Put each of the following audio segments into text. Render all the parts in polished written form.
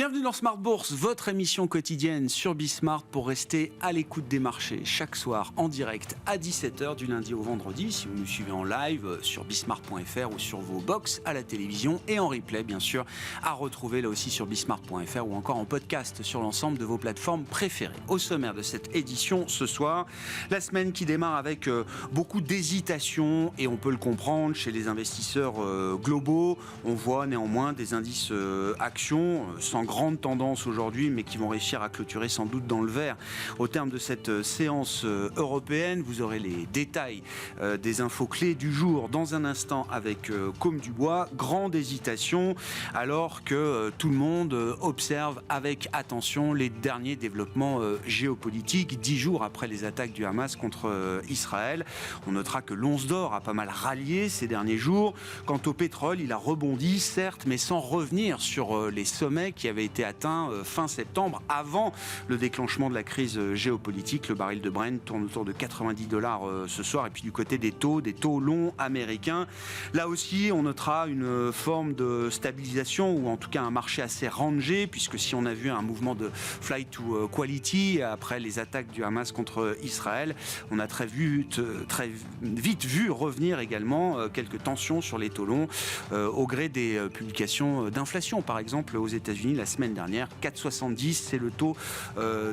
Bienvenue dans Smart Bourse, votre émission quotidienne sur Bismart pour rester à l'écoute des marchés chaque soir en direct à 17h du lundi au vendredi. Si vous nous suivez en live sur bismart.fr ou sur vos box à la télévision et en replay bien sûr à retrouver là aussi sur bismart.fr ou encore en podcast sur l'ensemble de vos plateformes préférées. Au sommaire de cette édition ce soir, la semaine qui démarre avec beaucoup d'hésitation et on peut le comprendre chez les investisseurs globaux. On voit néanmoins des indices actions sans grande tendance aujourd'hui, mais qui vont réussir à clôturer sans doute dans le vert. Au terme de cette séance européenne, vous aurez les détails des infos clés du jour dans un instant avec Côme Dubois. Grande hésitation alors que tout le monde observe avec attention les derniers développements géopolitiques 10 jours après les attaques du Hamas contre Israël. On notera que l'once d'or a pas mal rallié ces derniers jours. Quant au pétrole, il a rebondi certes, mais sans revenir sur les sommets qui avaient été atteints fin septembre, avant le déclenchement de la crise géopolitique. Le baril de Brent tourne autour de $90 ce soir. Et puis du côté des taux longs américains, là aussi on notera une forme de stabilisation ou en tout cas un marché assez rangé, puisque si on a vu un mouvement de flight to quality après les attaques du Hamas contre Israël, on a très vite vu revenir également quelques tensions sur les taux longs au gré des publications d'inflation. Par exemple aux États-Unis la semaine dernière, 4,70, c'est le taux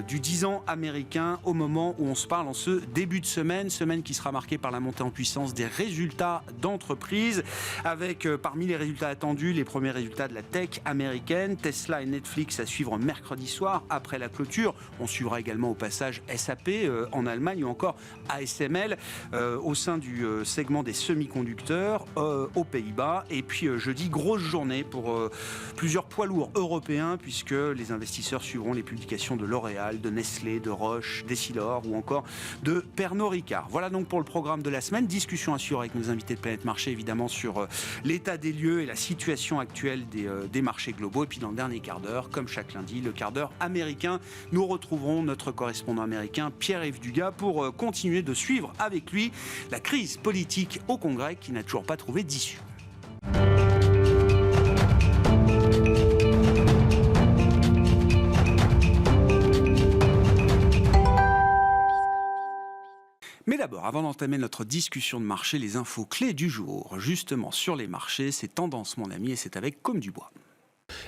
du 10 ans américain au moment où on se parle en ce début de semaine qui sera marquée par la montée en puissance des résultats d'entreprise, avec parmi les résultats attendus, les premiers résultats de la tech américaine, Tesla et Netflix à suivre mercredi soir après la clôture. On suivra également au passage SAP en Allemagne ou encore ASML au sein du segment des semi-conducteurs aux Pays-Bas. Et puis jeudi, grosse journée pour plusieurs poids lourds européens, puisque les investisseurs suivront les publications de L'Oréal, de Nestlé, de Roche, d'Essilor ou encore de Pernod Ricard. Voilà donc pour le programme de la semaine. Discussion assurée avec nos invités de Planète Marché, évidemment, sur l'état des lieux et la situation actuelle des marchés globaux. Et puis dans le dernier quart d'heure, comme chaque lundi, le quart d'heure américain, nous retrouverons notre correspondant américain Pierre-Yves Dugas pour continuer de suivre avec lui la crise politique au Congrès qui n'a toujours pas trouvé d'issue. Mais d'abord, avant d'entamer notre discussion de marché, les infos clés du jour, justement sur les marchés, c'est Tendance mon ami et c'est avec Côme Dubois.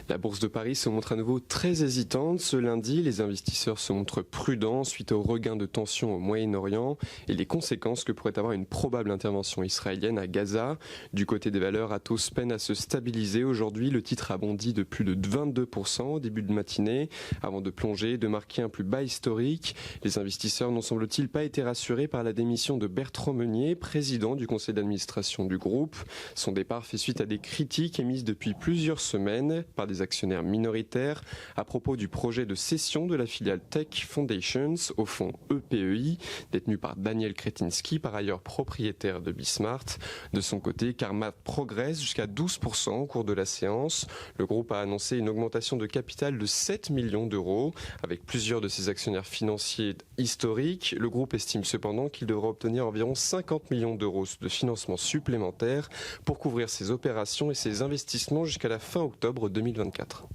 La bourse de Paris se montre à nouveau très hésitante. Ce lundi, les investisseurs se montrent prudents suite au regain de tensions au Moyen-Orient et les conséquences que pourrait avoir une probable intervention israélienne à Gaza. Du côté des valeurs, Atos peine à se stabiliser. Aujourd'hui, le titre a bondi de plus de 22% au début de matinée, avant de plonger et de marquer un plus bas historique. Les investisseurs n'ont semble-t-il pas été rassurés par la démission de Bertrand Meunier, président du conseil d'administration du groupe. Son départ fait suite à des critiques émises depuis plusieurs semaines par des actionnaires minoritaires à propos du projet de cession de la filiale Tech Foundations au fonds EPEI, détenu par Daniel Kretinsky, par ailleurs propriétaire de Bismart. De son côté, Carmat progresse jusqu'à 12% au cours de la séance. Le groupe a annoncé une augmentation de capital de 7 millions d'euros. Avec plusieurs de ses actionnaires financiers historiques, le groupe estime cependant qu'il devra obtenir environ 50 millions d'euros de financement supplémentaire pour couvrir ses opérations et ses investissements jusqu'à la fin octobre 2024.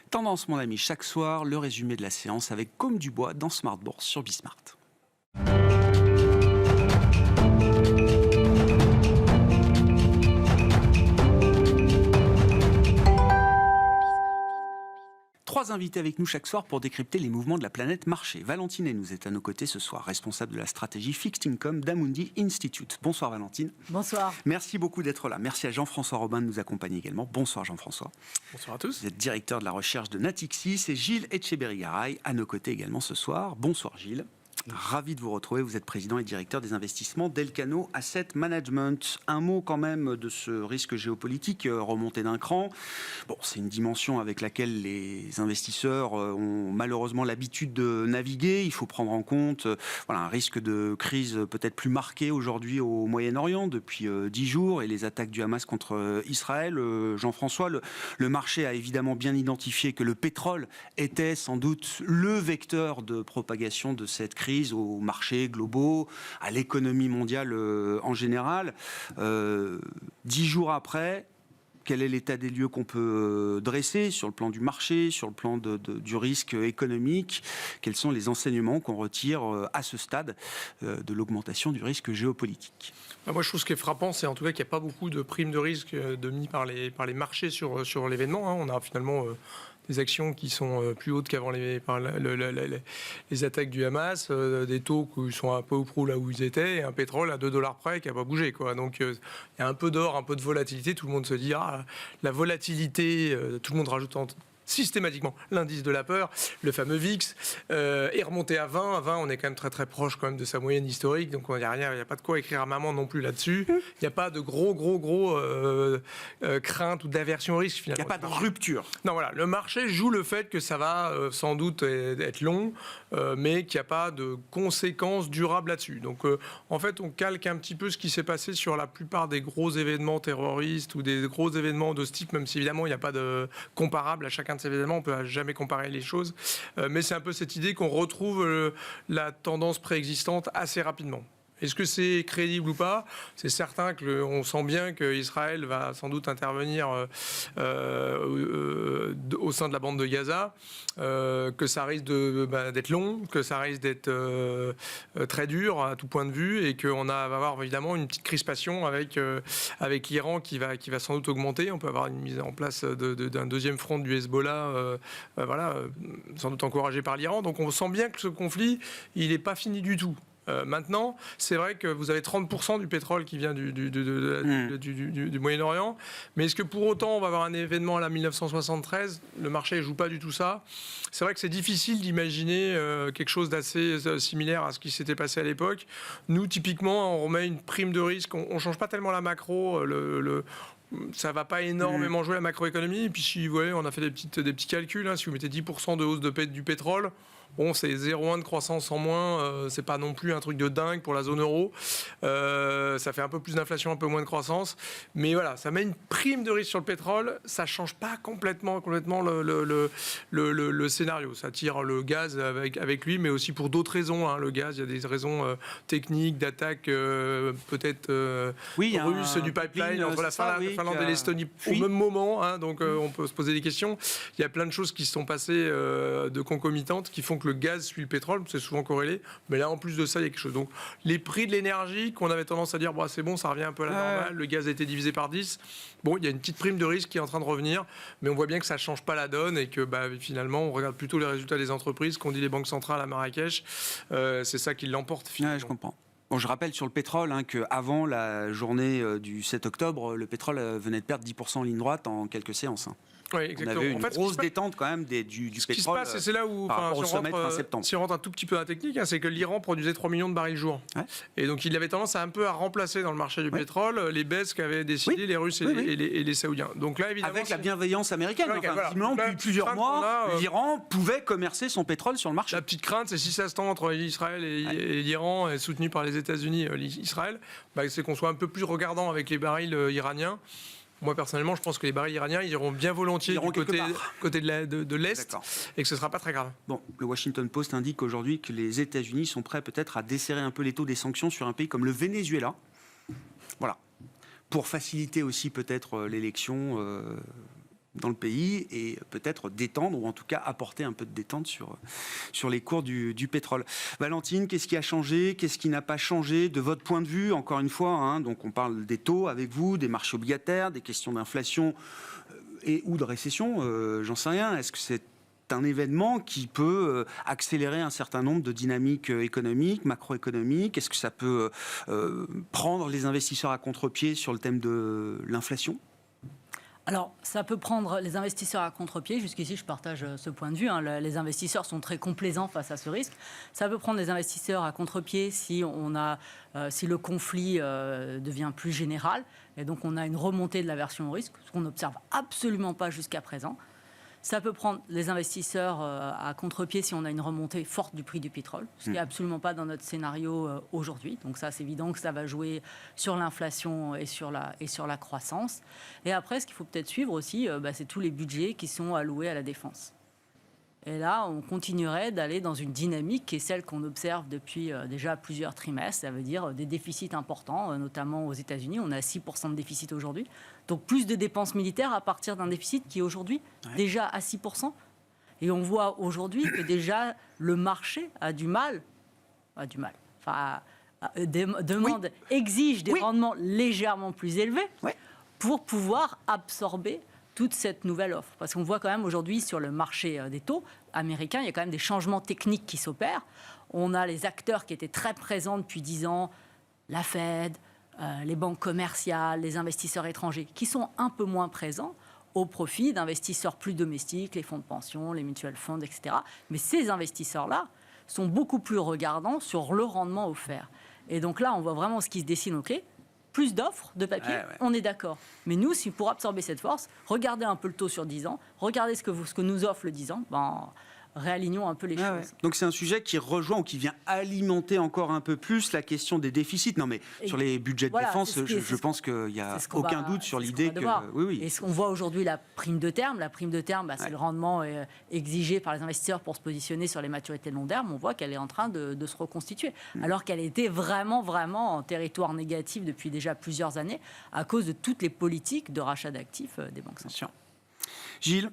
Tendance mon ami, chaque soir, le résumé de la séance avec Côme Dubois dans Smart Bourse sur Bismart. Trois invités avec nous chaque soir pour décrypter les mouvements de la planète marché. Valentine nous est à nos côtés ce soir, responsable de la stratégie Fixed Income d'Amundi Institute. Bonsoir Valentine. Bonsoir. Merci beaucoup d'être là. Merci à Jean-François Robin de nous accompagner également. Bonsoir Jean-François. Bonsoir à tous. Vous êtes directeur de la recherche de Natixis et Gilles Etcheberry-Garay à nos côtés également ce soir. Bonsoir Gilles. Ravi de vous retrouver, vous êtes président et directeur des investissements d'Elcano Asset Management. Un mot quand même de ce risque géopolitique remonté d'un cran. Bon, c'est une dimension avec laquelle les investisseurs ont malheureusement l'habitude de naviguer. Il faut prendre en compte un risque de crise peut-être plus marqué aujourd'hui au Moyen-Orient depuis 10 jours et les attaques du Hamas contre Israël. Jean-François, le marché a évidemment bien identifié que le pétrole était sans doute le vecteur de propagation de cette crise aux marchés globaux, à l'économie mondiale en général. 10 jours après, Quel est l'état des lieux qu'on peut dresser sur le plan du marché, sur le plan du risque économique? Quels sont les enseignements qu'on retire à ce stade de l'augmentation du risque géopolitique? Moi, je trouve ce qui est frappant, c'est en tout cas qu'il n'y a pas beaucoup de primes de risque mis par les marchés sur l'événement. On a finalement des actions qui sont plus hautes qu'avant les attaques du Hamas, des taux qui sont un peu au prou là où ils étaient, et un pétrole à $2 près qui n'a pas bougé, quoi. Donc il y a un peu d'or, un peu de volatilité. Tout le monde se dit, la volatilité, tout le monde rajoute systématiquement l'indice de la peur, le fameux VIX, est remonté à 20. À 20, on est quand même très très proche quand même de sa moyenne historique, donc il n'y a pas de quoi écrire à maman non plus là-dessus. Il n'y a pas de gros crainte ou d'aversion au risque finalement. Il n'y a pas de rupture. Non, voilà, le marché joue le fait que ça va sans doute être long, mais qu'il n'y a pas de conséquences durables là-dessus. Donc en fait, on calque un petit peu ce qui s'est passé sur la plupart des gros événements terroristes ou des gros événements de ce type, même si évidemment il n'y a pas de comparable à chacun de ces événements, on ne peut jamais comparer les choses, mais c'est un peu cette idée qu'on retrouve la tendance préexistante assez rapidement. Est-ce que c'est crédible ou pas? C'est certain qu'on sent bien qu'Israël va sans doute intervenir au sein de la bande de Gaza, que ça risque d'être long, que ça risque d'être très dur à tout point de vue, et qu'on va avoir évidemment une petite crispation avec l'Iran qui va sans doute augmenter. On peut avoir une mise en place d'un deuxième front du Hezbollah, sans doute encouragé par l'Iran. Donc on sent bien que ce conflit, il n'est pas fini du tout. Maintenant, c'est vrai que vous avez 30% du pétrole qui vient du Moyen-Orient, mais est-ce que pour autant on va avoir un événement à la 1973? Le marché ne joue pas du tout ça. C'est vrai que c'est difficile d'imaginer quelque chose d'assez similaire à ce qui s'était passé à l'époque. Nous, typiquement, on remet une prime de risque, on ne change pas tellement la macro, ça ne va pas énormément jouer la macroéconomie. Et puis si vous voyez, on a fait des petits calculs, si vous mettez 10% de hausse du pétrole, bon, c'est 0,1 de croissance en moins, c'est pas non plus un truc de dingue pour la zone euro. Ça fait un peu plus d'inflation, un peu moins de croissance. Mais voilà, ça met une prime de risque sur le pétrole, ça change pas complètement le scénario. Ça tire le gaz avec lui, mais aussi pour d'autres raisons. Le gaz, il y a des raisons techniques, d'attaque peut-être russe du pipeline entre la Finlande et l'Estonie au même moment. Donc on peut se poser des questions. Il y a plein de choses qui se sont passées de concomitantes qui font que le gaz suit le pétrole, c'est souvent corrélé, mais là en plus de ça il y a quelque chose. Donc les prix de l'énergie qu'on avait tendance à dire c'est bon, ça revient un peu à la normale, le gaz a été divisé par 10, bon, il y a une petite prime de risque qui est en train de revenir, mais on voit bien que ça ne change pas la donne et que finalement on regarde plutôt les résultats des entreprises qu'ont dit les banques centrales à Marrakech, c'est ça qui l'emporte finalement. Je comprends. Bon, je rappelle sur le pétrole qu'avant la journée du 7 octobre, le pétrole venait de perdre 10% en ligne droite en quelques séances. Oui, exactement. On avait une grosse détente quand même du pétrole. Ce qui se passe, c'est là où, si on rentre un tout petit peu dans la technique, c'est que l'Iran produisait 3 millions de barils jour. Ouais. Et donc il avait tendance à remplacer dans le marché du pétrole les baisses qu'avaient décidé les Russes et les Saoudiens. Donc là, évidemment, avec la bienveillance américaine. Depuis plusieurs mois, l'Iran pouvait commercer son pétrole sur le marché. La petite crainte, c'est si ça se tend entre Israël et l'Iran, et soutenu par les États-Unis, Israël, c'est qu'on soit un peu plus regardant avec les barils iraniens. Moi, personnellement, je pense que les barils iraniens iront bien volontiers du côté de l'Est et que ce ne sera pas très grave. Bon, le Washington Post indique aujourd'hui que les États-Unis sont prêts peut-être à desserrer un peu les taux des sanctions sur un pays comme le Venezuela. Voilà. Pour faciliter aussi peut-être l'élection dans le pays et peut-être détendre, ou en tout cas apporter un peu de détente sur les cours du pétrole. Valentine, qu'est-ce qui a changé? Qu'est-ce qui n'a pas changé de votre point de vue? Encore une fois, donc on parle des taux avec vous, des marchés obligataires, des questions d'inflation ou de récession, j'en sais rien. Est-ce que c'est un événement qui peut accélérer un certain nombre de dynamiques économiques, macroéconomiques? Est-ce que ça peut prendre les investisseurs à contre-pied sur le thème de l'inflation? Alors, ça peut prendre les investisseurs à contre-pied. Jusqu'ici, je partage ce point de vue. Les investisseurs sont très complaisants face à ce risque. Ça peut prendre les investisseurs à contre-pied si le conflit devient plus général. Et donc, on a une remontée de l'aversion au risque, ce qu'on n'observe absolument pas jusqu'à présent. Ça peut prendre les investisseurs à contre-pied si on a une remontée forte du prix du pétrole, ce qui n'est absolument pas dans notre scénario aujourd'hui. Donc ça, c'est évident que ça va jouer sur l'inflation et sur la croissance. Et après, ce qu'il faut peut-être suivre aussi, c'est tous les budgets qui sont alloués à la défense. Et là, on continuerait d'aller dans une dynamique qui est celle qu'on observe depuis déjà plusieurs trimestres. Ça veut dire des déficits importants, notamment aux États-Unis. On a 6% de déficit aujourd'hui. Donc plus de dépenses militaires à partir d'un déficit qui est aujourd'hui déjà à 6%. Et on voit aujourd'hui que déjà le marché a du mal, exige des rendements légèrement plus élevés pour pouvoir absorber toute cette nouvelle offre. Parce qu'on voit quand même aujourd'hui sur le marché des taux américains, il y a quand même des changements techniques qui s'opèrent. On a les acteurs qui étaient très présents depuis 10 ans, la Fed, les banques commerciales, les investisseurs étrangers, qui sont un peu moins présents au profit d'investisseurs plus domestiques, les fonds de pension, les mutual funds, etc. Mais ces investisseurs-là sont beaucoup plus regardants sur le rendement offert. Et donc là, on voit vraiment ce qui se dessine au clé. Plus d'offres de papier, on est d'accord. Mais nous, si pour absorber cette force, regardez un peu le taux sur 10 ans, regardez ce que nous offre le 10 ans, réalignons un peu les choses. Donc c'est un sujet qui rejoint ou qui vient alimenter encore un peu plus la question des déficits. Non mais sur les budgets de défense, je pense qu'il n'y a aucun doute sur l'idée que... Et ce qu'on voit aujourd'hui, la prime de terme, c'est le rendement exigé par les investisseurs pour se positionner sur les maturités de long terme. On voit qu'elle est en train de se reconstituer. Alors qu'elle était vraiment en territoire négatif depuis déjà plusieurs années à cause de toutes les politiques de rachat d'actifs des banques centrales. Gilles,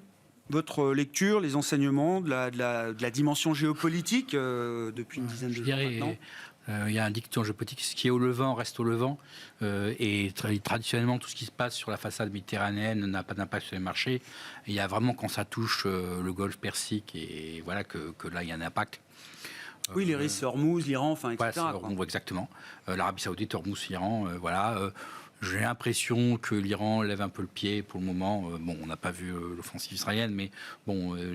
votre lecture, les enseignements de la dimension géopolitique depuis une dizaine de jours maintenant. Il y a un dicton géopolitique, ce qui est au Levant reste au Levant. Et traditionnellement, tout ce qui se passe sur la façade méditerranéenne n'a pas d'impact sur les marchés. Et il y a vraiment, quand ça touche le golfe Persique, et voilà que là, il y a un impact. Oui, les risques Hormuz, l'Iran, etc. On voit exactement. L'Arabie Saoudite, Hormuz, l'Iran, j'ai l'impression que l'Iran lève un peu le pied pour le moment. On n'a pas vu l'offensive israélienne, mais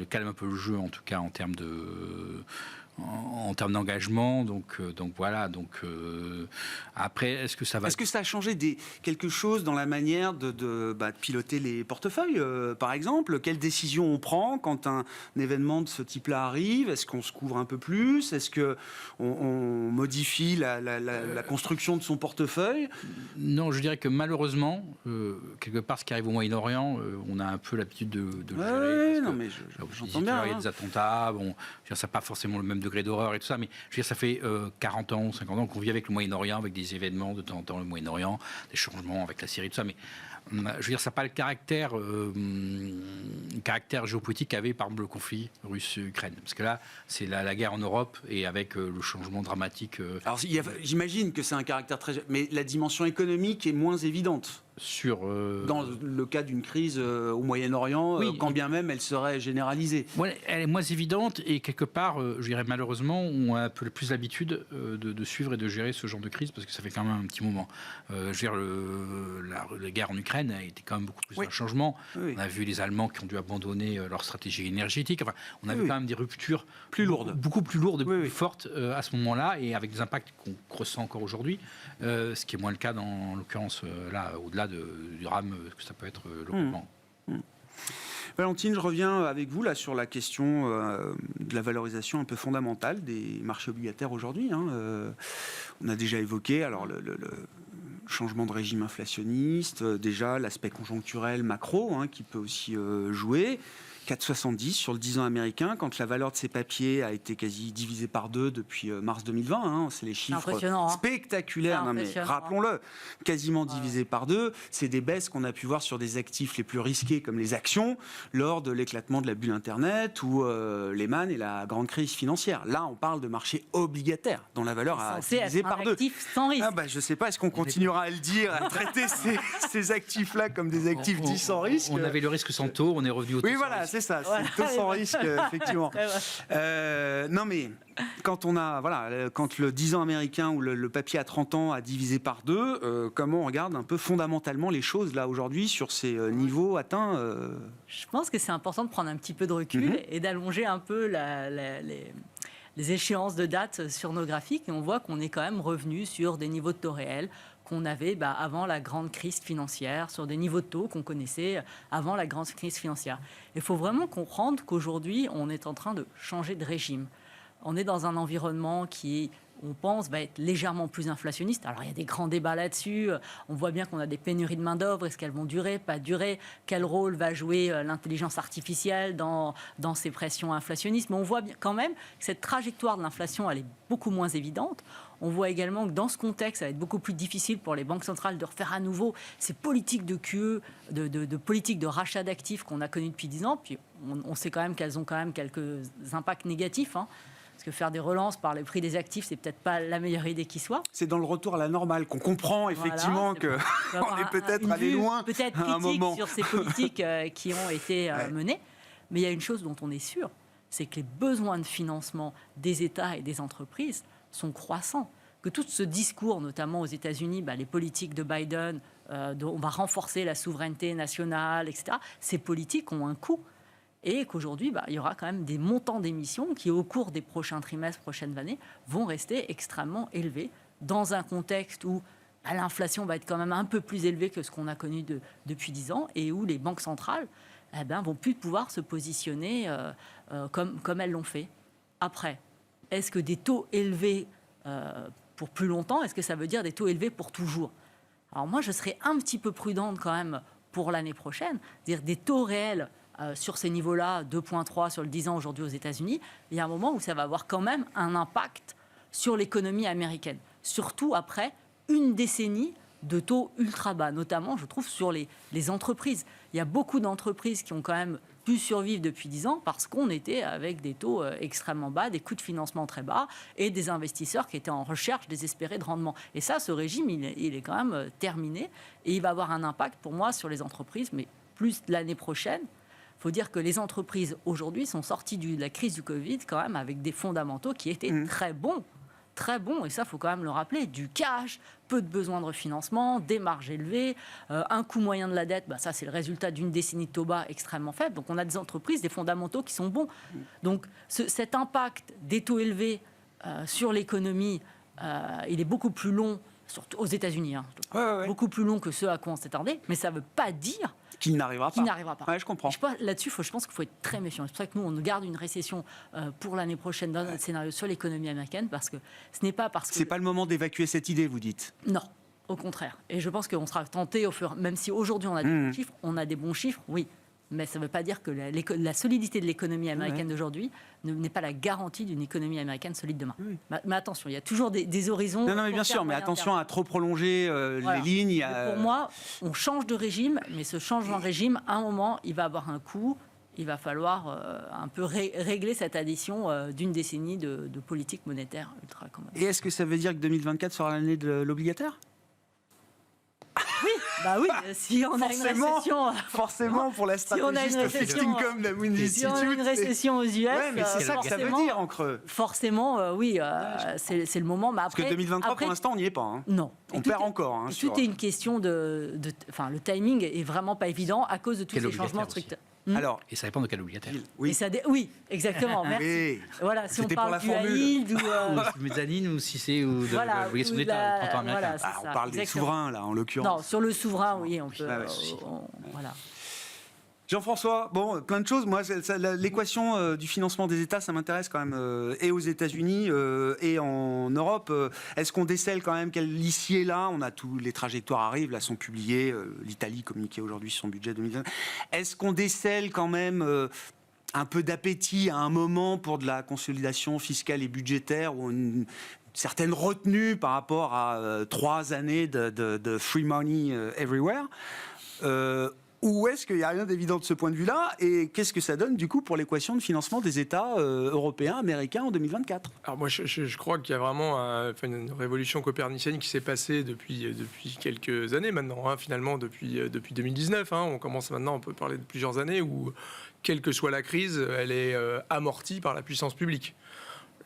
calme un peu le jeu, en tout cas en termes d'engagement. Donc voilà. Après, est-ce que ça va... Est-ce que ça a changé quelque chose dans la manière de piloter les portefeuilles, par exemple? Quelles décisions on prend quand un événement de ce type-là arrive? Est-ce qu'on se couvre un peu plus? Est-ce qu'on modifie la construction de son portefeuille? Non, je dirais que malheureusement, quelque part, ce qui arrive au Moyen-Orient, on a un peu l'habitude de gérer. Non, mais j'entends bien. Il y a des attentats, ça n'a pas forcément le même degré d'horreur et tout ça, mais je veux dire, ça fait 40 ans, 50 ans qu'on vit avec le Moyen-Orient, avec des événements de temps en temps, le Moyen-Orient, des changements avec la Syrie, tout ça, mais je veux dire, ça n'a pas le caractère géopolitique qu'avait, par exemple, le conflit russe-Ukraine. Parce que là, c'est la guerre en Europe, et avec le changement dramatique... Alors, j'imagine que c'est un caractère très... Mais la dimension économique est moins évidente. Dans le cas d'une crise au Moyen-Orient, quand bien même elle serait généralisée. Elle est moins évidente, et quelque part, je dirais malheureusement, on a un peu plus l'habitude de suivre et de gérer ce genre de crise, parce que ça fait quand même un petit moment. Je veux dire, la guerre en Ukraine a été quand même beaucoup plus un changement. On a vu les Allemands qui ont dû abandonner leur stratégie énergétique. Enfin, on a vu quand même des ruptures beaucoup plus lourdes, plus fortes à ce moment-là, et avec des impacts qu'on ressent encore aujourd'hui, ce qui est moins le cas dans l'occurrence là, au-delà du drame que ça peut être localement. Valentine, je reviens avec vous là sur la question de la valorisation un peu fondamentale des marchés obligataires aujourd'hui. On a déjà évoqué le changement de régime inflationniste, déjà l'aspect conjoncturel macro qui peut aussi jouer. 4,70 sur le 10 ans américain, quand la valeur de ces papiers a été quasi divisée par 2 depuis mars 2020. C'est les chiffres spectaculaires, mais rappelons-le, quasiment divisé par 2. C'est des baisses qu'on a pu voir sur des actifs les plus risqués, comme les actions, lors de l'éclatement de la bulle Internet ou Lehman et la grande crise financière. Là, on parle de marché obligataire, dont la valeur a divisé par 2. Sans risque. Je ne sais pas, est-ce qu'on continuera à le dire, à traiter ces actifs-là comme des actifs dits sans risque? On avait le risque sans taux, on est revenu au taux sans risque. C'est ça, c'est taux sans risque, effectivement. Non, mais quand le 10 ans américain ou le papier à 30 ans a divisé par 2, comment on regarde un peu fondamentalement les choses là aujourd'hui sur ces niveaux atteints Je pense que c'est important de prendre un petit peu de recul et d'allonger un peu les échéances de date sur nos graphiques. Et on voit qu'on est quand même revenu sur des niveaux de taux réels qu'on avait avant la grande crise financière, sur des niveaux de taux qu'on connaissait avant la grande crise financière. Il faut vraiment comprendre qu'aujourd'hui, on est en train de changer de régime. On est dans un environnement qui est on pense, va être légèrement plus inflationniste. Alors, il y a des grands débats là-dessus. On voit bien qu'on a des pénuries de main-d'œuvre. Est-ce qu'elles vont durer, pas durer? Quel rôle va jouer l'intelligence artificielle dans ces pressions inflationnistes? Mais on voit bien quand même que cette trajectoire de l'inflation, elle est beaucoup moins évidente. On voit également que dans ce contexte, ça va être beaucoup plus difficile pour les banques centrales de refaire à nouveau ces politiques de QE, de politiques de rachat d'actifs qu'on a connues depuis 10 ans. Puis on sait quand même qu'elles ont quand même quelques impacts négatifs. Parce que faire des relances par le prix des actifs, c'est peut-être pas la meilleure idée qui soit. C'est dans le retour à la normale qu'on comprend effectivement qu'on est peut-être allé loin peut-être à un moment. sur ces politiques qui ont été menées. Mais il y a une chose dont on est sûr, c'est que les besoins de financement des États et des entreprises sont croissants. Que tout ce discours, notamment aux États-Unis, les politiques de Biden, on va renforcer la souveraineté nationale, etc., ces politiques ont un coût. Et qu'aujourd'hui, il y aura quand même des montants d'émissions qui, au cours des prochains trimestres, prochaines années, vont rester extrêmement élevés dans un contexte où l'inflation va être quand même un peu plus élevée que ce qu'on a connu depuis 10 ans et où les banques centrales vont plus pouvoir se positionner comme elles l'ont fait. Après, est-ce que des taux élevés pour plus longtemps, est-ce que ça veut dire des taux élevés pour toujours? Alors moi, je serais un petit peu prudente quand même pour l'année prochaine, c'est-à-dire des taux réels sur ces niveaux-là, 2,3 sur le 10 ans aujourd'hui aux États-Unis, il y a un moment où ça va avoir quand même un impact sur l'économie américaine, surtout après une décennie de taux ultra bas, notamment, je trouve, sur les entreprises. Il y a beaucoup d'entreprises qui ont quand même pu survivre depuis 10 ans parce qu'on était avec des taux extrêmement bas, des coûts de financement très bas et des investisseurs qui étaient en recherche désespérée de rendement. Et ça, ce régime, il est quand même terminé et il va avoir un impact pour moi sur les entreprises, mais plus l'année prochaine. Il faut dire que les entreprises aujourd'hui sont sorties de la crise du Covid quand même avec des fondamentaux qui étaient très bons, et ça, il faut quand même le rappeler, du cash, peu de besoins de refinancement, des marges élevées, un coût moyen de la dette, ça c'est le résultat d'une décennie de taux bas extrêmement faible. Donc on a des entreprises, des fondamentaux qui sont bons. Donc cet impact des taux élevés sur l'économie, il est beaucoup plus long, surtout aux États-Unis, beaucoup plus long que ce à quoi on s'attendait, mais ça ne veut pas dire qu'il n'arrivera pas. Ouais, je comprends. Là-dessus, je pense qu'il faut être très méfiant. C'est pour ça que nous, on garde une récession pour l'année prochaine dans notre scénario sur l'économie américaine, parce que ce n'est pas parce que... C'est pas le moment d'évacuer cette idée, vous dites? Non, au contraire. Et je pense qu'on sera tenté, même si aujourd'hui on a des bons chiffres, oui. Mais ça ne veut pas dire que la solidité de l'économie américaine d'aujourd'hui n'est pas la garantie d'une économie américaine solide demain. Mais attention, il y a toujours des horizons. Non, mais bien sûr, mais attention à trop prolonger les lignes. Pour moi, on change de régime, mais ce changement de régime, à un moment, il va avoir un coût. Il va falloir un peu régler cette addition d'une décennie de politique monétaire ultra accommodante. Et est-ce que ça veut dire que 2024 sera l'année de l'obligataire? Oui, si on a une récession... Forcément, pour la stratégiste de fixed income de Moon Institute... Si on a une récession aux US... mais c'est ça que ça veut dire, en creux. Forcément, oui, c'est le moment. Mais après, parce que 2023, pour l'instant, on n'y est pas. Non. On perd encore. Tout est une question de... Enfin, le timing est vraiment pas évident à cause de tous ces changements structurels. Alors, et ça dépend de quel obligataire. Oui, exactement. Merci. Oui. Voilà, si on parle du formule. yield ou mezzanine ou si c'est de l'obligation d'État, 30 ans américain. On parle des souverains là, en l'occurrence. Non, sur le souverain, oui, on peut. Voilà. Jean-François, plein de choses. Moi, l'équation du financement des États, ça m'intéresse quand même, et aux États-Unis et en Europe. Est-ce qu'on décèle quand même l'issue est là? On a tous les trajectoires arrivent, là, sont publiées. L'Italie communiquait aujourd'hui son budget 2020. Est-ce qu'on décèle quand même un peu d'appétit à un moment pour de la consolidation fiscale et budgétaire ou une certaine retenue par rapport à 3 années de free money everywhere? Ou est-ce qu'il n'y a rien d'évident de ce point de vue-là? Et qu'est-ce que ça donne, du coup, pour l'équation de financement des États européens, américains en 2024? Alors moi, je crois qu'il y a vraiment une révolution copernicienne qui s'est passée depuis quelques années maintenant, finalement, depuis 2019. On commence maintenant, on peut parler de plusieurs années où, quelle que soit la crise, elle est amortie par la puissance publique.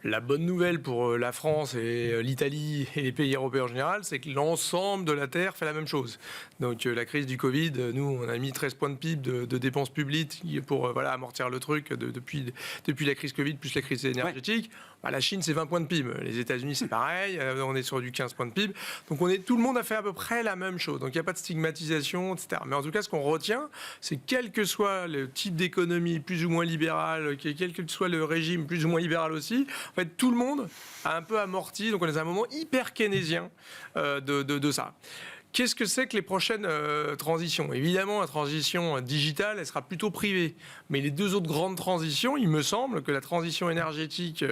La bonne nouvelle pour la France et l'Italie et les pays européens en général, c'est que l'ensemble de la Terre fait la même chose. Donc la crise du Covid, nous, on a mis 13 points de PIB de dépenses publiques pour amortir le truc depuis la crise Covid plus la crise énergétique. La Chine, c'est 20 points de PIB. Les États-Unis, c'est pareil. On est sur du 15 points de PIB. Donc, tout le monde a fait à peu près la même chose. Donc, il n'y a pas de stigmatisation, etc. Mais en tout cas, ce qu'on retient, c'est quel que soit le type d'économie plus ou moins libérale, quel que soit le régime plus ou moins libéral aussi, en fait, tout le monde a un peu amorti. Donc, on est à un moment hyper keynésien de ça. Qu'est-ce que c'est que les prochaines transitions ? Évidemment, la transition digitale, elle sera plutôt privée. Mais les deux autres grandes transitions, il me semble que la transition énergétique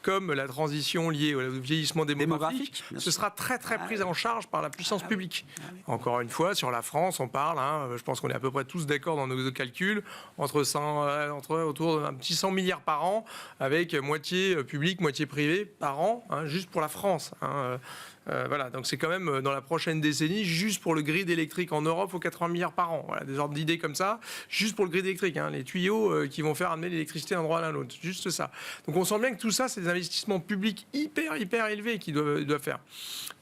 comme la transition liée au vieillissement démographique, ce sera très prise en charge par la puissance publique. Encore une fois, sur la France, on parle, je pense qu'on est à peu près tous d'accord dans nos calculs, autour d'un petit 100 milliards par an, avec moitié public, moitié privé par an, juste pour la France. Voilà, donc c'est quand même dans la prochaine décennie, juste pour le grid électrique en Europe, il faut 80 milliards par an. Voilà, des ordres d'idées comme ça, juste pour le grid électrique, les tuyaux qui vont faire amener l'électricité d'un endroit à l'autre, juste ça. Donc on sent bien que tout ça, c'est des investissements publics hyper élevés qu'ils doivent faire.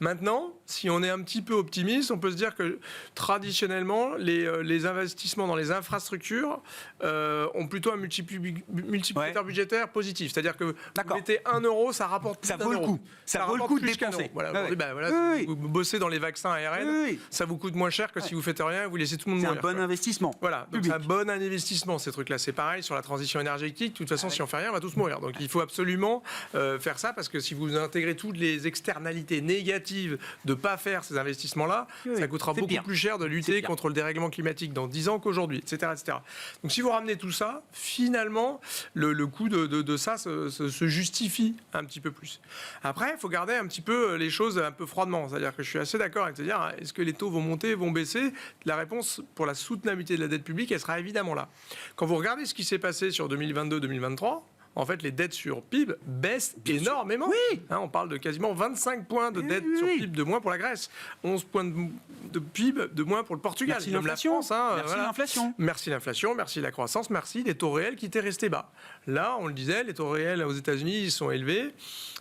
Maintenant, si on est un petit peu optimiste, on peut se dire que traditionnellement, les investissements dans les infrastructures ont plutôt un multiplicateur budgétaire positif. C'est-à-dire que vous mettez 1 euro, ça rapporte plus ça d'un vaut le euro. coup. Ça vaut le coup de dépenser. Voilà, si vous bossez dans les vaccins ARN, ça vous coûte moins cher que si vous faites rien et vous laissez tout le monde mourir. C'est un bon investissement. Voilà, donc c'est un bon investissement ces trucs-là. C'est pareil sur la transition énergétique. De toute façon, si on fait rien, on va tous mourir. Donc il faut absolument faire ça parce que si vous intégrez toutes les externalités négatives de pas faire ces investissements-là, ça coûtera beaucoup plus cher de lutter contre le dérèglement climatique dans 10 ans qu'aujourd'hui, etc., etc. Donc si vous ramenez tout ça, finalement, le coût de ça se justifie un petit peu plus. Après, il faut garder un petit peu les choses un peu froidement. C'est-à-dire que je suis assez d'accord avec c'est-à-dire, est-ce que les taux vont monter, vont baisser ? La réponse pour la soutenabilité de la dette publique, elle sera évidemment là. Quand vous regardez ce qui s'est passé sur 2022-2023, en fait, les dettes sur PIB baissent énormément. Oui. On parle de quasiment 25 points de dette sur PIB de moins pour la Grèce, 11 points de PIB de moins pour le Portugal. Merci l'inflation. Merci l'inflation. Merci l'inflation, merci la croissance, merci les taux réels qui étaient restés bas. Là, on le disait, les taux réels aux États-Unis, ils sont élevés.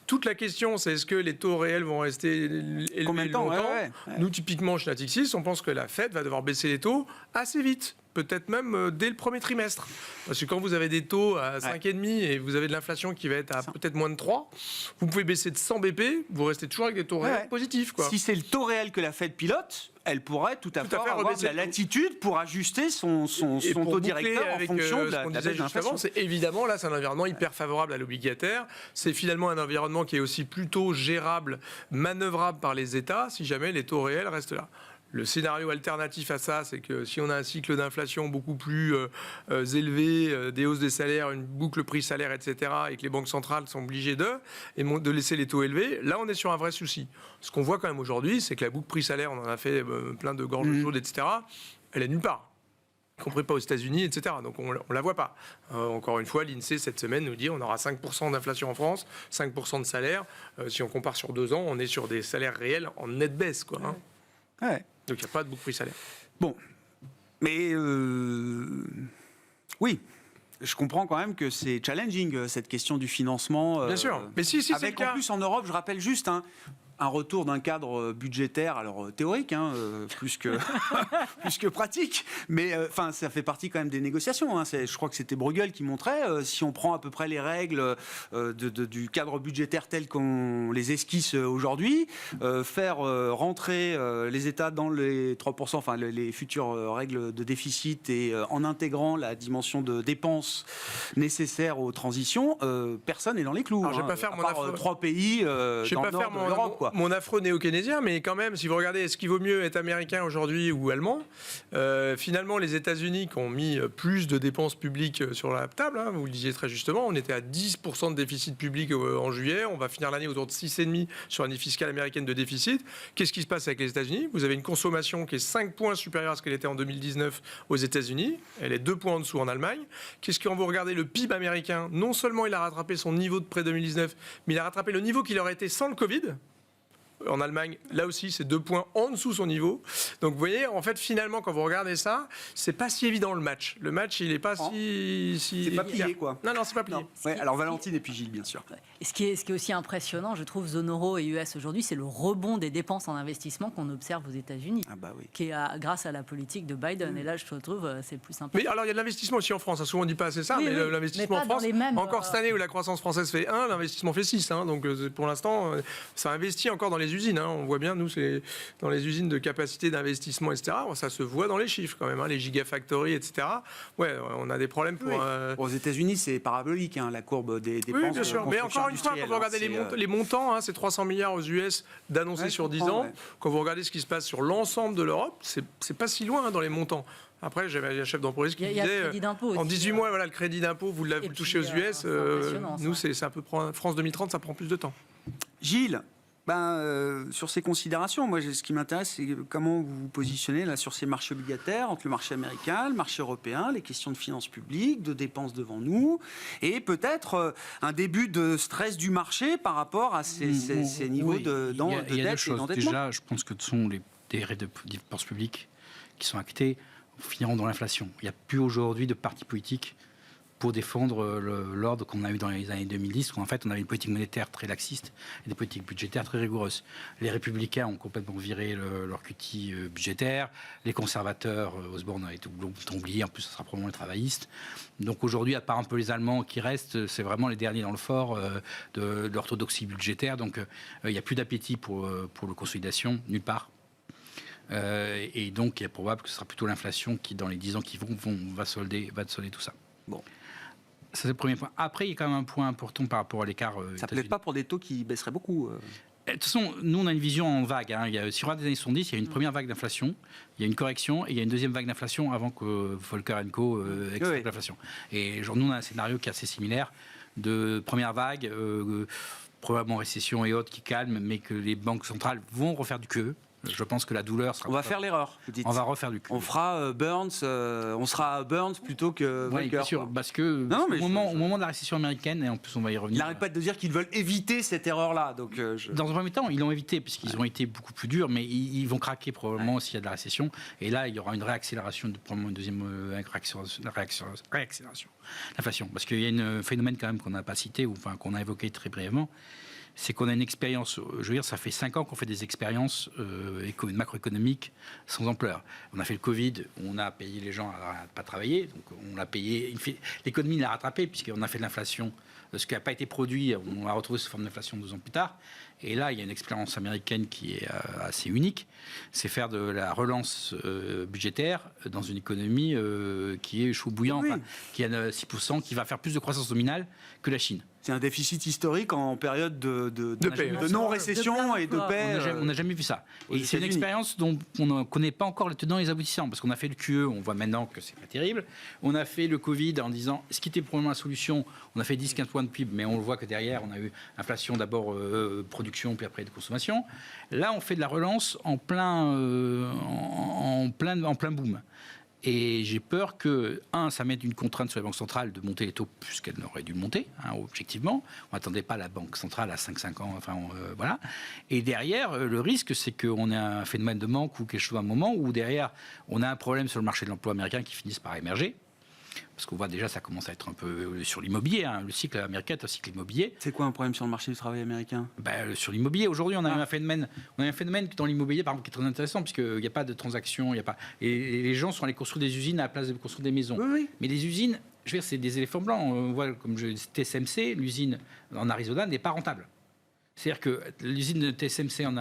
Toute la question, c'est est-ce que les taux réels vont rester élevés combien de temps longtemps ? Nous, typiquement, chez Natixis, on pense que la Fed va devoir baisser les taux assez vite. Peut-être même dès le premier trimestre. Parce que quand vous avez des taux à 5,5 et vous avez de l'inflation qui va être à peut-être moins de 3, vous pouvez baisser de 100 BP, vous restez toujours avec des taux réels positifs. Si c'est le taux réel que la Fed pilote, elle pourrait tout à fait avoir de la latitude pour ajuster son taux directeur en fonction de la baisse d'inflation. C'est évidemment, là, c'est un environnement hyper favorable à l'obligataire. C'est finalement un environnement qui est aussi plutôt gérable, manœuvrable par les États, si jamais les taux réels restent là. Le scénario alternatif à ça, c'est que si on a un cycle d'inflation beaucoup plus élevé, des hausses des salaires, une boucle prix-salaire, etc., et que les banques centrales sont obligées de laisser les taux élevés, là, on est sur un vrai souci. Ce qu'on voit quand même aujourd'hui, c'est que la boucle prix-salaire, on en a fait plein de gorges chaudes, etc., elle est nulle part. Y compris pas aux États-Unis, etc. Donc on la voit pas. Encore une fois, l'INSEE cette semaine nous dit on aura 5% d'inflation en France, 5% de salaire. Si on compare sur 2 ans, on est sur des salaires réels en nette baisse, quoi. Donc il n'y a pas de boucle prix-salaire. Bon, mais oui. Je comprends quand même que c'est challenging cette question du financement. Bien sûr. Mais si avec c'est le cas. En plus en Europe, je rappelle juste un retour d'un cadre budgétaire, alors théorique, plus que pratique, mais ça fait partie quand même des négociations. Je crois que c'était Bruegel qui montrait, si on prend à peu près les règles du cadre budgétaire tel qu'on les esquisse aujourd'hui, faire rentrer les États dans les 3%, les futures règles de déficit et en intégrant la dimension de dépenses nécessaires aux transitions, personne n'est dans les clous. Alors, je vais pas faire mon affreux. 3 pays dans le nord de l'Europe, quoi. Mon afro néo-keynésien, mais quand même, si vous regardez, est-ce qu'il vaut mieux être américain aujourd'hui ou allemand ? Finalement, les États-Unis qui ont mis plus de dépenses publiques sur la table, vous le disiez très justement, on était à 10% de déficit public en juillet, on va finir l'année autour de 6,5% sur l'année fiscale américaine de déficit. Qu'est-ce qui se passe avec les États-Unis ? Vous avez une consommation qui est 5 points supérieure à ce qu'elle était en 2019 aux États-Unis, elle est 2 points en dessous en Allemagne. Qu'est-ce que quand vous regardez le PIB américain, non seulement il a rattrapé son niveau de près 2019, mais il a rattrapé le niveau qu'il aurait été sans le Covid. En Allemagne, là aussi, c'est 2 points en dessous son niveau. Donc vous voyez, en fait, finalement, quand vous regardez ça, c'est pas si évident le match. Le match, il est pas si... C'est pas plié, quoi. Non, c'est pas plié. Ouais, alors Valentine et puis Gilles, bien sûr. Et ce qui est aussi impressionnant, je trouve, zone euro et US aujourd'hui, c'est le rebond des dépenses en investissement qu'on observe aux États-Unis, Ah bah oui. qui est grâce à la politique de Biden. Et là, je trouve, c'est plus simple. Mais alors, il y a de l'investissement aussi en France. Souvent, on ne dit pas assez ça, Oui, mais oui. l'investissement Mais en pas dans France, les mêmes, encore cette année où la croissance française fait 1, l'investissement fait 6. Donc, pour l'instant, ça investit encore dans les usines. On voit bien, nous, c'est dans les usines de capacité d'investissement, etc. Ça se voit dans les chiffres quand même, les gigafactories, etc. Ouais, on a des problèmes pour... Oui. Aux États-Unis, c'est parabolique, la courbe des dépenses. Oui, bien sûr. Mais encore une fois, quand vous regardez les montants, c'est 300 milliards aux US d'annoncés sur 10 ans. Ouais. Quand vous regardez ce qui se passe sur l'ensemble de l'Europe, c'est pas si loin dans les montants. Après, j'avais un chef d'entreprise qui disait en 18 mois, le crédit d'impôt, vous le touchez aux US. Nous, c'est un peu France 2030, ça prend plus de temps. Gilles, sur ces considérations, moi, ce qui m'intéresse, c'est comment vous vous positionnez là, sur ces marchés obligataires, entre le marché américain, le marché européen, les questions de finances publiques, de dépenses devant nous, et peut-être un début de stress du marché par rapport à ces niveaux de dette et d'endettement. Déjà, je pense que ce sont des rêves de dépenses publiques qui sont actés finiront dans l'inflation. Il n'y a plus aujourd'hui de parti politique pour défendre l'ordre qu'on a eu dans les années 2010, où en fait on avait une politique monétaire très laxiste et des politiques budgétaires très rigoureuses. Les républicains ont complètement viré leur cutie budgétaire, les conservateurs, Osborne a été oublié, en plus ça sera probablement les travaillistes. Donc aujourd'hui, à part un peu les Allemands qui restent, c'est vraiment les derniers dans le fort de l'orthodoxie budgétaire, donc il n'y a plus d'appétit pour la consolidation, nulle part. Et donc il est probable que ce sera plutôt l'inflation qui, dans les 10 ans qui va solder tout ça. Bon. Ça, c'est le premier point. Après, il y a quand même un point important par rapport à l'écart. Ça ne plaît pas pour des taux qui baisseraient beaucoup. De toute façon, nous, on a une vision en vague. Si on regarde des années 70, il y a une première vague d'inflation, il y a une correction, et il y a une deuxième vague d'inflation avant que Volcker & Co. explique l'inflation. Et genre, nous, on a un scénario qui est assez similaire de première vague, probablement récession et autres qui calment, mais que les banques centrales vont refaire du QE. Je pense que la douleur sera... On va faire l'erreur, vous dites. On va refaire du QE. On fera Burns, on sera Burns plutôt que Volcker. Oui, bien sûr, parce que au moment de la récession américaine, et en plus on va y revenir... Il n'arrête pas de dire qu'ils veulent éviter cette erreur-là. Donc, Dans un premier temps, ils l'ont évité, puisqu'ils ont été beaucoup plus durs, mais ils vont craquer probablement s'il y a de la récession. Et là, il y aura une réaccélération, probablement une deuxième réaccélération. L'inflation. Parce qu'il y a un phénomène quand même qu'on n'a pas cité, ou enfin qu'on a évoqué très brièvement, c'est qu'on a une expérience, je veux dire, ça fait 5 ans qu'on fait des expériences macroéconomiques sans ampleur. On a fait le Covid, on a payé les gens à ne pas travailler, donc on l'a payé, l'économie l'a rattrapé puisqu'on a fait de l'inflation, ce qui n'a pas été produit, on a retrouvé cette forme d'inflation 2 ans plus tard. Et là, il y a une expérience américaine qui est assez unique, c'est faire de la relance budgétaire dans une économie qui est chaud bouillant, qui a 6%, qui va faire plus de croissance nominale que la Chine. C'est un déficit historique en période de non-récession et de paix. On n'a jamais vu ça. Et c'est une expérience dont on ne connaît pas encore les tenants et les aboutissants. Parce qu'on a fait le QE, on voit maintenant que c'est pas terrible. On a fait le Covid en disant ce qui était probablement la solution. On a fait 10-15 points de PIB, mais on voit que derrière, on a eu inflation d'abord production, puis après de consommation. Là, on fait de la relance en plein boom. Et j'ai peur que, ça mette une contrainte sur les banques centrales de monter les taux plus qu'elles n'auraient dû le monter, objectivement. On n'attendait pas la banque centrale à 5 ans, voilà. Et derrière, le risque, c'est qu'on ait un phénomène de manque ou quelque chose à un moment où derrière, on a un problème sur le marché de l'emploi américain qui finisse par émerger. Parce qu'on voit déjà, ça commence à être un peu sur l'immobilier. Le cycle américain est un cycle immobilier. C'est quoi un problème sur le marché du travail américain ? Sur l'immobilier, aujourd'hui, on a un phénomène dans l'immobilier, par exemple, qui est très intéressant, puisqu'il n'y a pas de transactions, et les gens sont allés construire des usines à la place de construire des maisons. Oui. Mais les usines, je veux dire, c'est des éléphants blancs. On voit, comme TSMC, l'usine en Arizona n'est pas rentable. C'est-à-dire que l'usine de TSMC en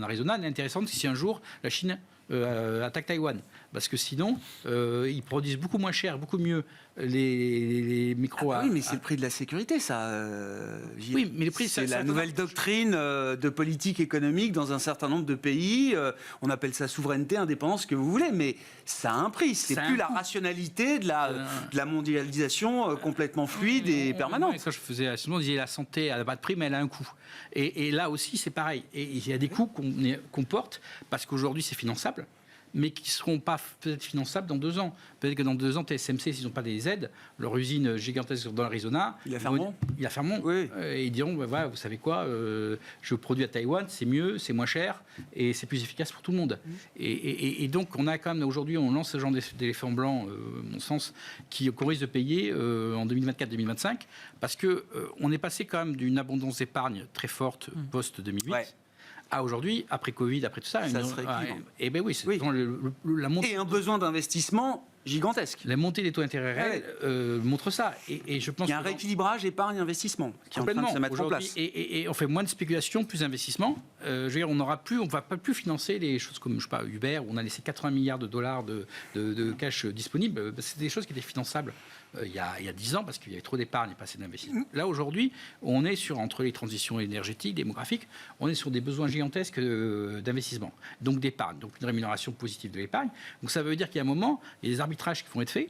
Arizona n'est intéressante si un jour la Chine attaque Taïwan. Parce que sinon, ils produisent beaucoup moins cher, beaucoup mieux les micros. Oui, mais c'est le prix de la sécurité, ça. Oui, mais le prix, c'est la nouvelle doctrine de politique économique dans un certain nombre de pays. On appelle ça souveraineté, indépendance, ce que vous voulez, mais ça a un prix. C'est plus la rationalité de la mondialisation complètement fluide et permanente. Ça, je faisais à ce moment, on disait la santé, elle n'a pas de prix, mais elle a un coût. Et là aussi, c'est pareil. Et il y a des coûts qu'on porte parce qu'aujourd'hui, c'est finançable. mais qui ne seront pas peut-être finançables dans 2 ans. Peut-être que dans 2 ans, TSMC, s'ils n'ont pas des aides, leur usine gigantesque dans l'Arizona, Ils la fermeront. Oui. Et ils diront, voilà, vous savez quoi, je produis à Taïwan, c'est mieux, c'est moins cher, et c'est plus efficace pour tout le monde. Et donc, on a quand même, aujourd'hui, on lance ce genre d'éléphant blanc, à mon sens, qu'on risque de payer en 2024-2025, parce qu'on est passé quand même d'une abondance d'épargne très forte post-2008, à aujourd'hui, après Covid, après tout ça. Ça se rééquilibre. Et bien oui, c'est la montée. Et un besoin d'investissement gigantesque. La montée des taux d'intérêt réels montre ça. Et je pense Il y a un rééquilibrage épargne-investissement qui est en train de se mettre en place. Et on fait moins de spéculation, plus d'investissement. Je veux dire, on ne va pas plus financer les choses comme, je sais pas, Uber, où on a laissé 80 milliards de dollars de cash disponible. C'est des choses qui étaient finançables il y a 10 ans parce qu'il y avait trop d'épargne et pas assez d'investissement. Là, aujourd'hui, on est entre les transitions énergétiques, démographiques, on est sur des besoins gigantesques d'investissement, donc d'épargne, donc une rémunération positive de l'épargne. Donc ça veut dire qu'il y a un moment, il y a des arbitrages qui vont être faits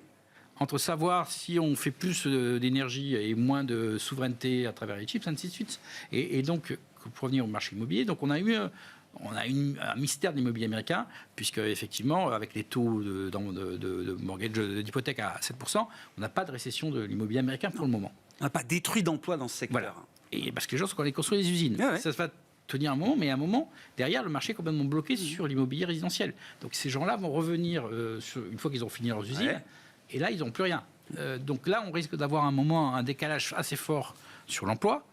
entre savoir si on fait plus d'énergie et moins de souveraineté à travers les chips, ainsi de suite. Et donc, pour revenir au marché immobilier, donc on a eu un mystère de l'immobilier américain, puisque effectivement, avec les taux de mortgage, d'hypothèque à 7%, on n'a pas de récession de l'immobilier américain pour le moment. On n'a pas détruit d'emplois dans ce secteur. Voilà. Et parce que les gens sont quand ils construisent des usines. Ça va tenir un moment, mais à un moment, derrière, le marché est complètement bloqué sur l'immobilier résidentiel. Donc ces gens-là vont revenir, une fois qu'ils ont fini leurs usines, et là, ils n'ont plus rien. Donc là, on risque d'avoir un moment, un décalage assez fort sur l'emploi,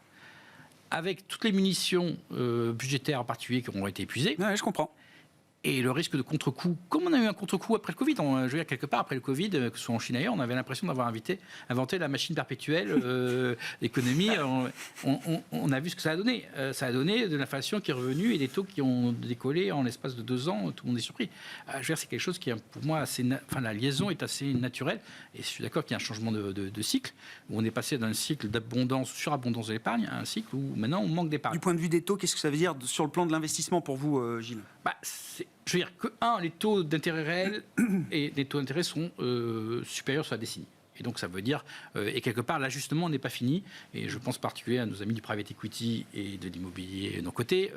avec toutes les munitions budgétaires en particulier qui auront été épuisées. Je comprends. Et le risque de contre-coup, comme on a eu un contre-coup après le Covid, je veux dire, quelque part après le Covid, que ce soit en Chine ailleurs, on avait l'impression d'avoir inventé la machine perpétuelle d'économie. On a vu ce que ça a donné. Ça a donné de l'inflation qui est revenue et des taux qui ont décollé en l'espace de 2 ans. Tout le monde est surpris. Je veux dire, c'est quelque chose qui est pour moi la liaison est assez naturelle. Et je suis d'accord qu'il y a un changement de cycle, où on est passé d'un cycle d'abondance, surabondance de l'épargne, à un cycle où maintenant on manque d'épargne. Du point de vue des taux, qu'est-ce que ça veut dire sur le plan de l'investissement pour vous, Gilles ? Je veux dire que, les taux d'intérêt réels et les taux d'intérêt sont supérieurs sur la décennie. Et donc, ça veut dire, et quelque part, l'ajustement n'est pas fini. Et je pense particulièrement à nos amis du private equity et de l'immobilier de nos côtés.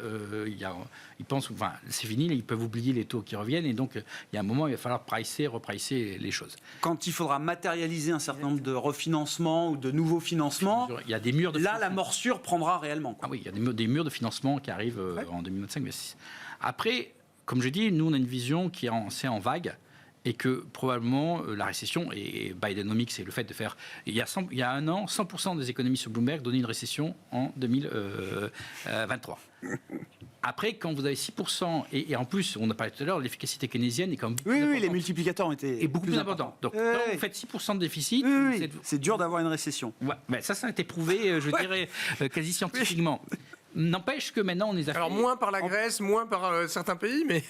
Ils pensent, c'est fini, ils peuvent oublier les taux qui reviennent. Et donc, il y a un moment, il va falloir repricer les choses. Quand il faudra matérialiser un certain nombre de refinancements ou de nouveaux financements, il y a des murs de là, la morsure prendra réellement. Ah oui, il y a des murs de financement qui arrivent en 2025-2026. Après, comme je dis, nous, on a une vision qui est en vague. Et que probablement la récession, et Bidenomics, c'est le fait de faire... Il y a un an, 100% des économies sur Bloomberg donnaient une récession en 2023. Après, quand vous avez 6%, et en plus, on a parlé tout à l'heure, l'efficacité keynésienne est quand même beaucoup plus importante. Les multiplicateurs ont été beaucoup plus importants. Donc, quand vous faites 6% de déficit... c'est dur d'avoir une récession. Ça a été prouvé, je dirais, quasi scientifiquement. N'empêche que maintenant, on les a Alors, moins par la Grèce, moins par certains pays, mais...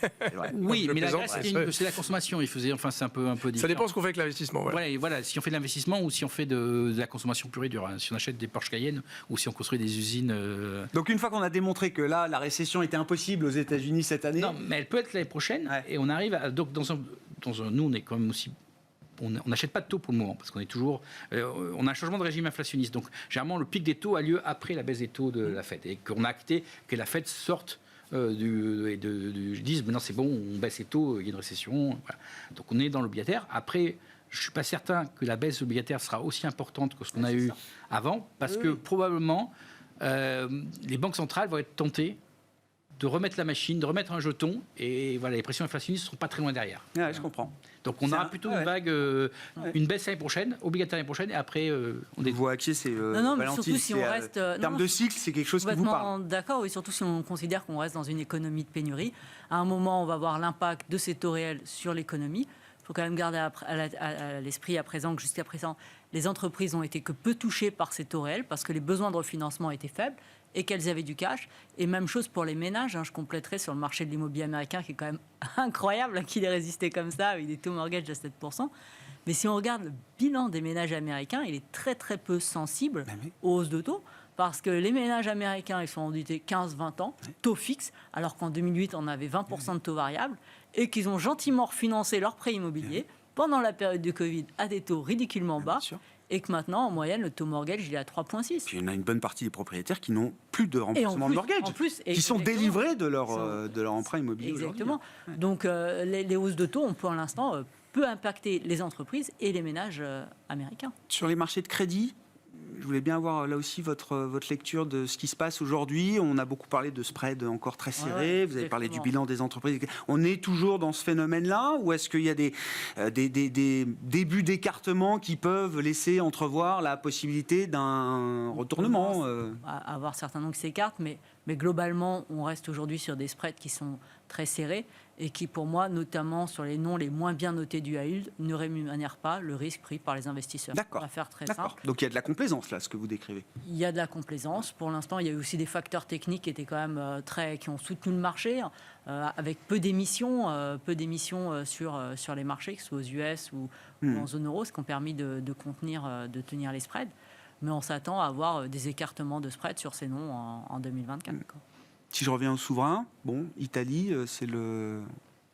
Oui, mais la Grèce, c'est la consommation. C'est un peu différent. Ça dépend ce qu'on fait avec l'investissement. Voilà, si on fait de l'investissement ou si on fait de la consommation pure et dure. Si on achète des Porsche Cayenne ou si on construit des usines... Donc, une fois qu'on a démontré que là, la récession était impossible aux États-Unis cette année... Non, mais elle peut être l'année prochaine. Et on arrive à... Donc, nous, on est quand même aussi... On n'achète pas de taux pour le moment, parce qu'on est toujours... on a un changement de régime inflationniste. Donc, généralement, le pic des taux a lieu après la baisse des taux de la Fed. Et qu'on a acté que la Fed sorte disent, maintenant c'est bon, on baisse les taux, il y a une récession. Voilà. Donc, on est dans l'obligataire. Après, je ne suis pas certain que la baisse obligataire sera aussi importante que ce qu'on a eu avant, parce que probablement, les banques centrales vont être tentées de remettre la machine, de remettre un jeton, et voilà, les pressions inflationnistes ne seront pas très loin derrière. Je comprends. Donc on aura plutôt une vague, une baisse l'année prochaine, obligataire l'année prochaine, et après on est... Vous Axier, c'est non, mais surtout si on reste... en termes de cycle, c'est quelque chose qui vous parle. D'accord, oui, surtout si on considère qu'on reste dans une économie de pénurie. À un moment, on va voir l'impact de ces taux réels sur l'économie. Il faut quand même garder à l'esprit à présent que jusqu'à présent, les entreprises ont été que peu touchées par ces taux réels, parce que les besoins de refinancement étaient faibles et qu'elles avaient du cash. Et même chose pour les ménages. Je compléterai sur le marché de l'immobilier américain, qui est quand même incroyable, qu'il ait résisté comme ça, avec des taux mortgage à 7%. Mais si on regarde le bilan des ménages américains, il est très très peu sensible aux hausses de taux, parce que les ménages américains, ils sont endeettés 15-20 ans, taux fixe, alors qu'en 2008, on avait 20% de taux variables, et qu'ils ont gentiment refinancé leurs prêts immobiliers pendant la période de Covid à des taux ridiculement bas. et que maintenant, en moyenne, le taux mortgage, il est à 3,6. Puis il y en a une bonne partie des propriétaires qui n'ont plus de remboursement de mortgage, qui sont exactement, délivrés de leur emprunt immobilier exactement. aujourd'hui. Donc, les hausses de taux ont pour l'instant peu impacté les entreprises et les ménages américains. Sur les marchés de crédit, je voulais bien avoir là aussi votre lecture de ce qui se passe aujourd'hui. On a beaucoup parlé de spread encore très serré. Vous avez parlé du bilan des entreprises. On est toujours dans ce phénomène-là, ou est-ce qu'il y a des débuts d'écartement qui peuvent laisser entrevoir la possibilité d'un retournement Avoir certains noms qui s'écartent, mais globalement, on reste aujourd'hui sur des spreads qui sont très serrés et qui, pour moi, notamment sur les noms les moins bien notés du high yield, ne rémunèrent pas le risque pris par les investisseurs. D'accord. On va faire très simple. Donc il y a de la complaisance là, ce que vous décrivez. Il y a de la complaisance. Pour l'instant, il y a eu aussi des facteurs techniques qui étaient quand même qui ont soutenu le marché, avec peu d'émissions sur les marchés, que ce soit aux US ou en zone euro, ce qui ont permis de tenir les spreads. Mais on s'attend à avoir des écartements de spreads sur ces noms en 2024. Si je reviens au souverain, Italie, c'est le...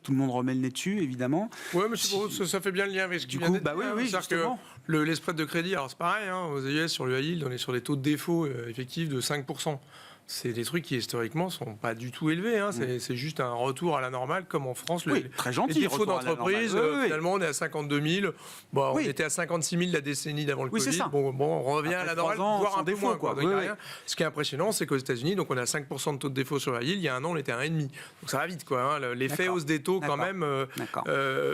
Tout le monde remet le nez dessus, évidemment. Oui, mais ça fait bien le lien avec ce que tu viens de dire. Oui, justement. Les spreads de crédit, alors c'est pareil, aux US, sur le high yield, on est sur des taux de défaut effectifs de 5%. C'est des trucs qui, historiquement, ne sont pas du tout élevés. C'est juste un retour à la normale, comme en France. Très gentil. Les défauts d'entreprise, finalement, on est à 52 000. On était à 56 000 la décennie d'avant le Covid. On revient à la normale, voire un peu moins. Ce qui est impressionnant, c'est qu'aux États-Unis, donc on est à 5% de taux de défaut sur la yield. Il y a un an, on était à 1,5. Donc ça va vite, L'effet hausse des taux, quand même.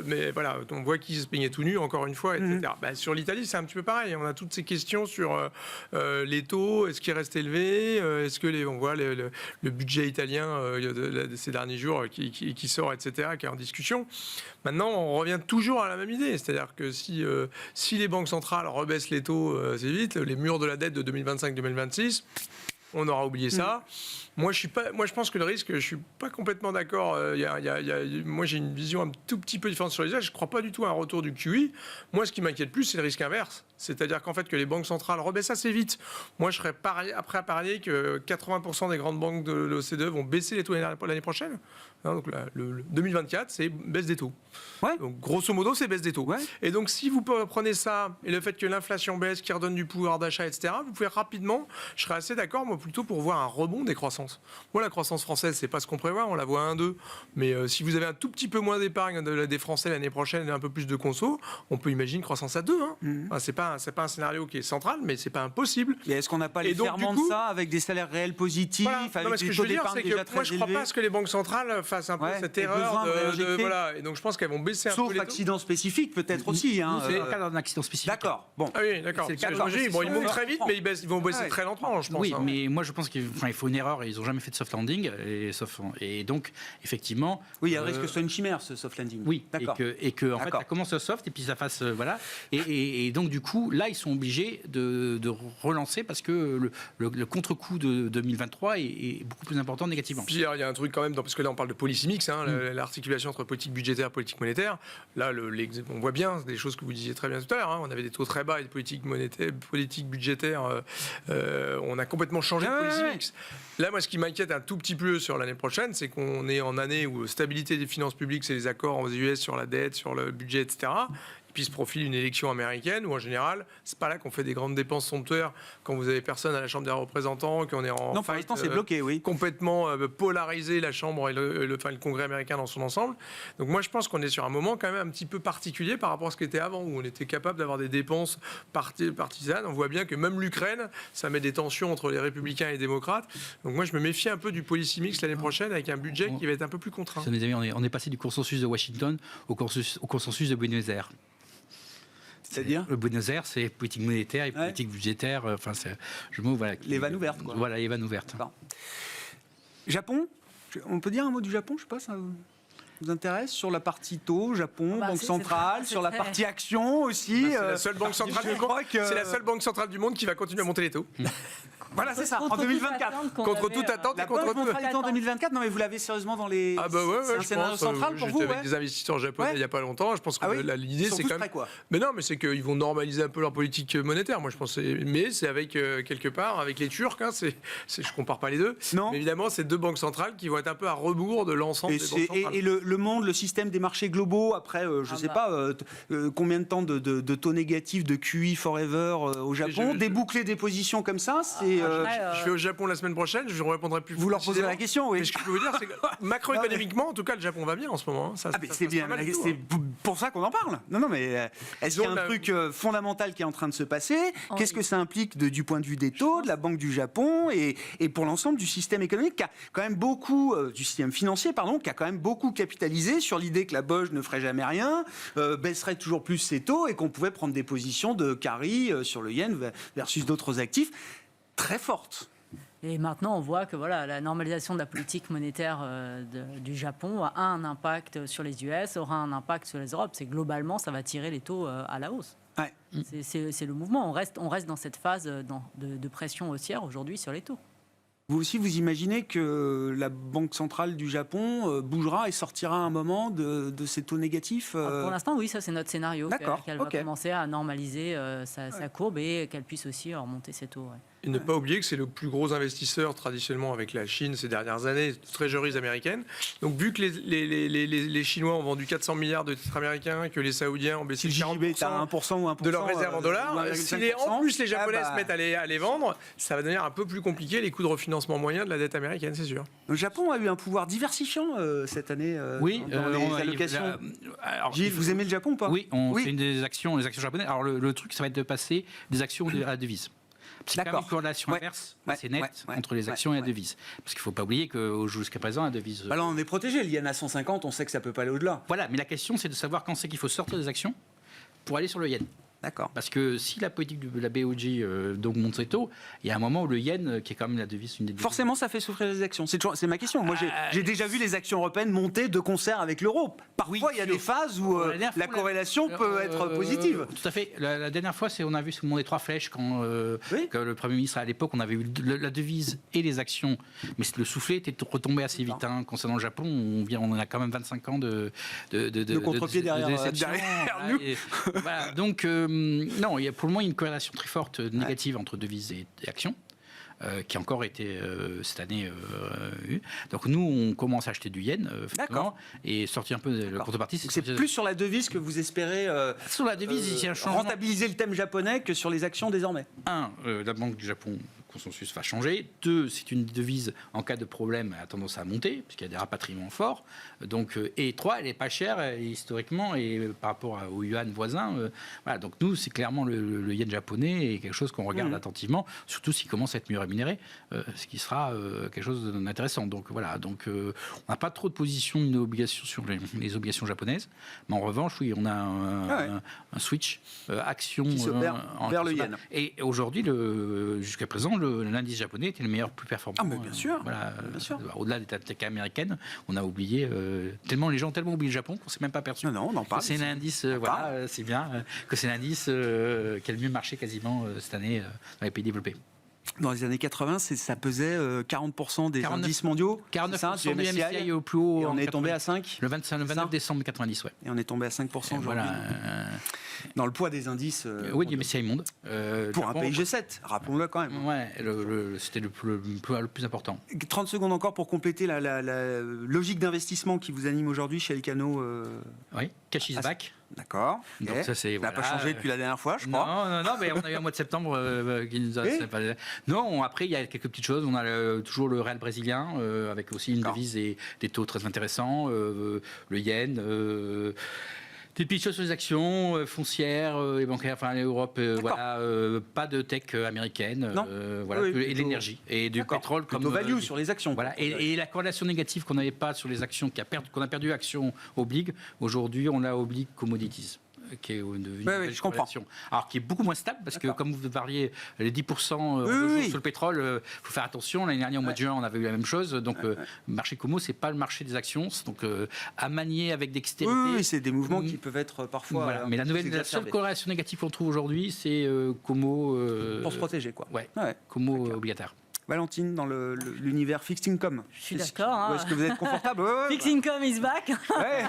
Mais voilà, on voit qu'ils se peignaient tout nus, encore une fois, etc. Sur l'Italie, c'est un petit peu pareil. On a toutes ces questions sur les taux. Est-ce qu'ils restent élevés? Est-ce que on voit le budget italien de ces derniers jours qui sort, etc., qui est en discussion. Maintenant, on revient toujours à la même idée. C'est-à-dire que si les banques centrales rebaissent les taux assez vite, les murs de la dette de 2025-2026, on aura oublié ça. Moi, je pense que le risque, je ne suis pas complètement d'accord. Moi, j'ai une vision un tout petit peu différente sur les âges. Je ne crois pas du tout à un retour du QE. Moi, ce qui m'inquiète plus, c'est le risque inverse. C'est-à-dire qu'en fait, que les banques centrales rebaissent assez vite. Moi, je serais prêt à parier que 80% des grandes banques de l'OCDE vont baisser les taux l'année prochaine. Donc, le 2024, c'est baisse des taux. Ouais. Donc, grosso modo, c'est baisse des taux. Ouais. Et donc, si vous prenez ça et le fait que l'inflation baisse, qui redonne du pouvoir d'achat, etc., vous pouvez rapidement, je serais assez d'accord, moi, plutôt pour voir un rebond des croissances. Moi, la croissance française, c'est pas ce qu'on prévoit, on la voit à 1,2. Mais si vous avez un tout petit peu moins d'épargne des Français l'année prochaine et un peu plus de conso, on peut imaginer une croissance à 2. Enfin, c'est pas un scénario qui est central, mais c'est pas impossible. Et est-ce qu'on n'a pas les ferments de ça avec des salaires réels positifs, avec ce que je veux dire, c'est que moi, je crois pas à ce que les banques centrales fassent un peu cette erreur voilà. Et donc, je pense qu'elles vont baisser un peu les taux. Sauf accident spécifique, peut-être aussi. C'est le cas d'un accident spécifique. D'accord. Bon. Ah oui, d'accord. Ils montent très vite, mais ils vont baisser très lentement, je pense. Oui, mais moi, je pense qu'il faut une erreur. Ils n'ont jamais fait de soft landing. Et donc, effectivement... Oui, il y a un risque que ce soit une chimère, ce soft landing. Oui, et que en fait, ça commence soft et puis ça fasse... voilà. Et donc, du coup, là, ils sont obligés de relancer parce que le contre-coup de 2023 est beaucoup plus important négativement. Puis, il y a un truc quand même, parce que là, on parle de policy mix, l'articulation entre politique budgétaire et politique monétaire. Là, on voit bien des choses que vous disiez très bien tout à l'heure. On avait des taux très bas et de politique budgétaire. On a complètement changé de policy mix. Là, moi, ce qui m'inquiète un tout petit peu sur l'année prochaine, c'est qu'on est en année où stabilité des finances publiques, c'est les accords aux US sur la dette, sur le budget, etc. Et puis se profile une élection américaine où en général, c'est pas là qu'on fait des grandes dépenses somptuaires quand vous avez personne à la Chambre des représentants, qu'on est en non, pour l'instant, c'est bloqué, oui. Complètement polarisé la Chambre et le Congrès américain dans son ensemble. Donc moi, je pense qu'on est sur un moment quand même un petit peu particulier par rapport à ce qu'était avant, où on était capable d'avoir des dépenses partisanes. On voit bien que même l'Ukraine, ça met des tensions entre les républicains et les démocrates. Donc moi, je me méfie un peu du policy mix l'année prochaine avec un budget qui va être un peu plus contraint. Mes amis, on est passé du consensus de Washington au consensus de Buenos Aires. C'est-à-dire le Buenos Aires, c'est politique monétaire et politique budgétaire. Enfin, c'est les vannes ouvertes, quoi. Voilà, les vannes ouvertes. Japon, on peut dire un mot du Japon, je sais pas, ça vous intéresse sur la partie taux, Japon, banque centrale, sur la partie action aussi. C'est la seule banque centrale du monde. C'est la seule banque centrale du monde qui va continuer à monter les taux. Voilà, c'est ça, en Contre toute 2024. attente qu'on Contre avait, toute attente La et contre bonne tout. neutralité en 2024, non mais vous l'avez sérieusement dans les... Ah bah ouais, c'est un je scénario pense, central pour vous, j'étais avec ouais. des investisseurs japonais Ouais. il n'y a pas longtemps. Je pense que Ah oui l'idée Ils sont c'est tous quand même. prêts, quoi. Mais non, mais c'est qu'ils vont normaliser un peu leur politique monétaire. Moi, je pense. Mais c'est avec quelque part avec les Turcs. Hein, je compare pas les deux. Non. Mais évidemment, c'est deux banques centrales qui vont être un peu à rebours de l'ensemble Et, des banques centrales. le monde, le système des marchés globaux, après, je Ah sais bah. pas, combien de temps de taux négatifs, de QE forever au Japon, déboucler des positions comme ça, c'est... Je vais au Japon la semaine prochaine. Je ne répondrai plus. vous leur posez la question, oui. Mais ce que je peux vous dire, c'est que macroéconomiquement, en tout cas, le Japon va bien en ce moment. Hein. Ça mais se c'est passe bien, pas mal du tout, c'est hein. pour ça qu'on en parle. Non, mais est-ce qu'il y a Donc, un truc fondamental qui est en train de se passer? Oui. Qu'est-ce que ça implique du point de vue des taux, de la Banque du Japon et pour l'ensemble du système économique qui a quand même beaucoup, du système financier, pardon, qui a quand même beaucoup capitalisé sur l'idée que la BOJ ne ferait jamais rien, baisserait toujours plus ses taux et qu'on pouvait prendre des positions de carry sur le yen versus d'autres actifs très fortes. Et maintenant, on voit que voilà, la normalisation de la politique monétaire du Japon a un impact sur les US, aura un impact sur les Europes. C'est globalement, ça va tirer les taux à la hausse. Ouais. C'est le mouvement. On reste dans cette phase de pression haussière aujourd'hui sur les taux. Vous aussi, vous imaginez que la Banque centrale du Japon bougera et sortira à un moment de ces taux négatifs Pour l'instant, oui, ça c'est notre scénario. D'accord, Qu'elle ok. va commencer à normaliser sa courbe et qu'elle puisse aussi remonter ses taux. Ouais. Et ne pas oublier que c'est le plus gros investisseur traditionnellement avec la Chine ces dernières années, treasuries américaines. Donc vu que les Chinois ont vendu 400 milliards de titres américains, que les Saoudiens ont baissé Si de le JB est à 1% ou 1%, de leurs réserves en dollars, si en plus les Japonais ah bah, se mettent à les vendre, ça va devenir un peu plus compliqué les coûts de refinancement moyens de la dette américaine, c'est sûr. Le Japon a eu un pouvoir diversifiant cette année Oui, dans les allocations. Gilles, vous aimez le Japon ou pas? Oui, c'est une des actions, les actions japonaises. Alors le truc, ça va être de passer des actions à la devise. C'est quand même D'accord. une corrélation Ouais. inverse, Ouais. c'est net, Ouais. entre les actions et la Ouais. devise. Parce qu'il ne faut pas oublier que jusqu'à présent, la devise... Bah là, on est protégé. Le yen à 150, on sait que ça peut pas aller au-delà. Voilà, mais la question, c'est de savoir quand c'est qu'il faut sortir des actions pour aller sur le yen. D'accord. Parce que si la politique de la BOJ donc monte ses taux, il y a un moment où le yen, qui est quand même la devise, une des devises... Forcément, ça fait souffrir les actions. C'est ma question. Moi, j'ai déjà vu les actions européennes monter de concert avec l'euro. Parfois, Oui, il y a sûr. des phases où La dernière la fois, corrélation peut être positive. Tout à fait. La dernière fois, on a vu ce moment des trois flèches quand Oui. que le Premier ministre, à l'époque, on avait eu la devise et les actions. Mais le soufflet était retombé assez vite. Hein. Concernant le Japon, on a quand même 25 ans de contre-pied derrière déception. nous. Voilà. Donc, non, il y a pour le moment une corrélation très forte négative entre devises et actions. Qui a encore été cette année eu. Donc nous, on commence à acheter du yen, D'accord. et sortir un peu de la contrepartie. Donc, c'est plus sur la devise que vous espérez sur la devise, il y a un changement. rentabiliser le thème japonais que sur les actions désormais. La Banque du Japon, le consensus va changer. 2, c'est une devise, en cas de problème, a tendance à monter, puisqu'il y a des rapatriements forts. Donc, et 3, elle n'est pas chère historiquement, et par rapport au yuan voisin. Voilà, donc nous, c'est clairement le yen japonais, et quelque chose qu'on regarde attentivement, surtout s'il commence à être mieux rémunéré, ce qui sera quelque chose d'intéressant. Donc voilà, donc, on n'a pas trop de position ni d'obligation sur les obligations japonaises, mais en revanche, oui, on a un switch action Qui s'opère vers le yen. Et aujourd'hui, jusqu'à présent, l'indice japonais était le meilleur, plus performant. Ah, mais bien sûr. Voilà, Bien sûr. Au-delà des tech américaines, on a oublié les gens ont tellement oublié le Japon qu'on s'est même pas aperçu. Non, on en parle. C'est l'indice, voilà, c'est bien que c'est l'indice qui a le mieux marché quasiment cette année dans les pays développés. Dans les années 80, ça pesait 40% des 49, indices mondiaux. 49% du MSCI au plus haut. Et on en est tombé 80. à 5. Le 29 décembre 90, ouais. Et on est tombé à 5% aujourd'hui. Voilà. Dans le poids des indices. Oui, du MSCI monde. Pour un pays G7, rappelons-le quand même. Ouais, c'était le plus important. 30 secondes encore pour compléter la logique d'investissement qui vous anime aujourd'hui chez Elcano. Oui, cash is back. D'accord. Donc Okay. ça, c'est, ça n'a voilà, pas changé depuis la dernière fois, je crois. Non, mais on a eu un mois de septembre qui nous a... Oui. Non, après, il y a quelques petites choses. On a toujours le réal brésilien, avec aussi une D'accord. devise et des taux très intéressants, le yen... des petites choses sur les actions foncières et bancaires, enfin l'Europe, voilà, pas de tech américaine, Non. voilà, Oui, et plutôt- l'énergie et du D'accord. pétrole comme Plutôt value sur les actions. voilà, et la corrélation négative qu'on n'avait pas sur les actions qu'on a perdu actions obliques, aujourd'hui on l'a oblique commodities. qui est une je comprends. corrélation. Alors qui est beaucoup moins stable, parce que comme vous parliez, les 10% sur le pétrole, il faut faire attention. L'année dernière, au mois de juin, on avait eu la même chose. Donc, le marché Como, c'est pas le marché des actions. Donc, à manier avec dextérité. Oui, c'est des mouvements qui peuvent être parfois. Voilà. Mais la seule corrélation négative qu'on trouve aujourd'hui, c'est Como. Pour se protéger, quoi. Ouais. Como obligataire. Valentine, dans l'univers fixed income. Je suis d'accord. Est-ce que vous êtes confortable? Fixed income is back. Ouais.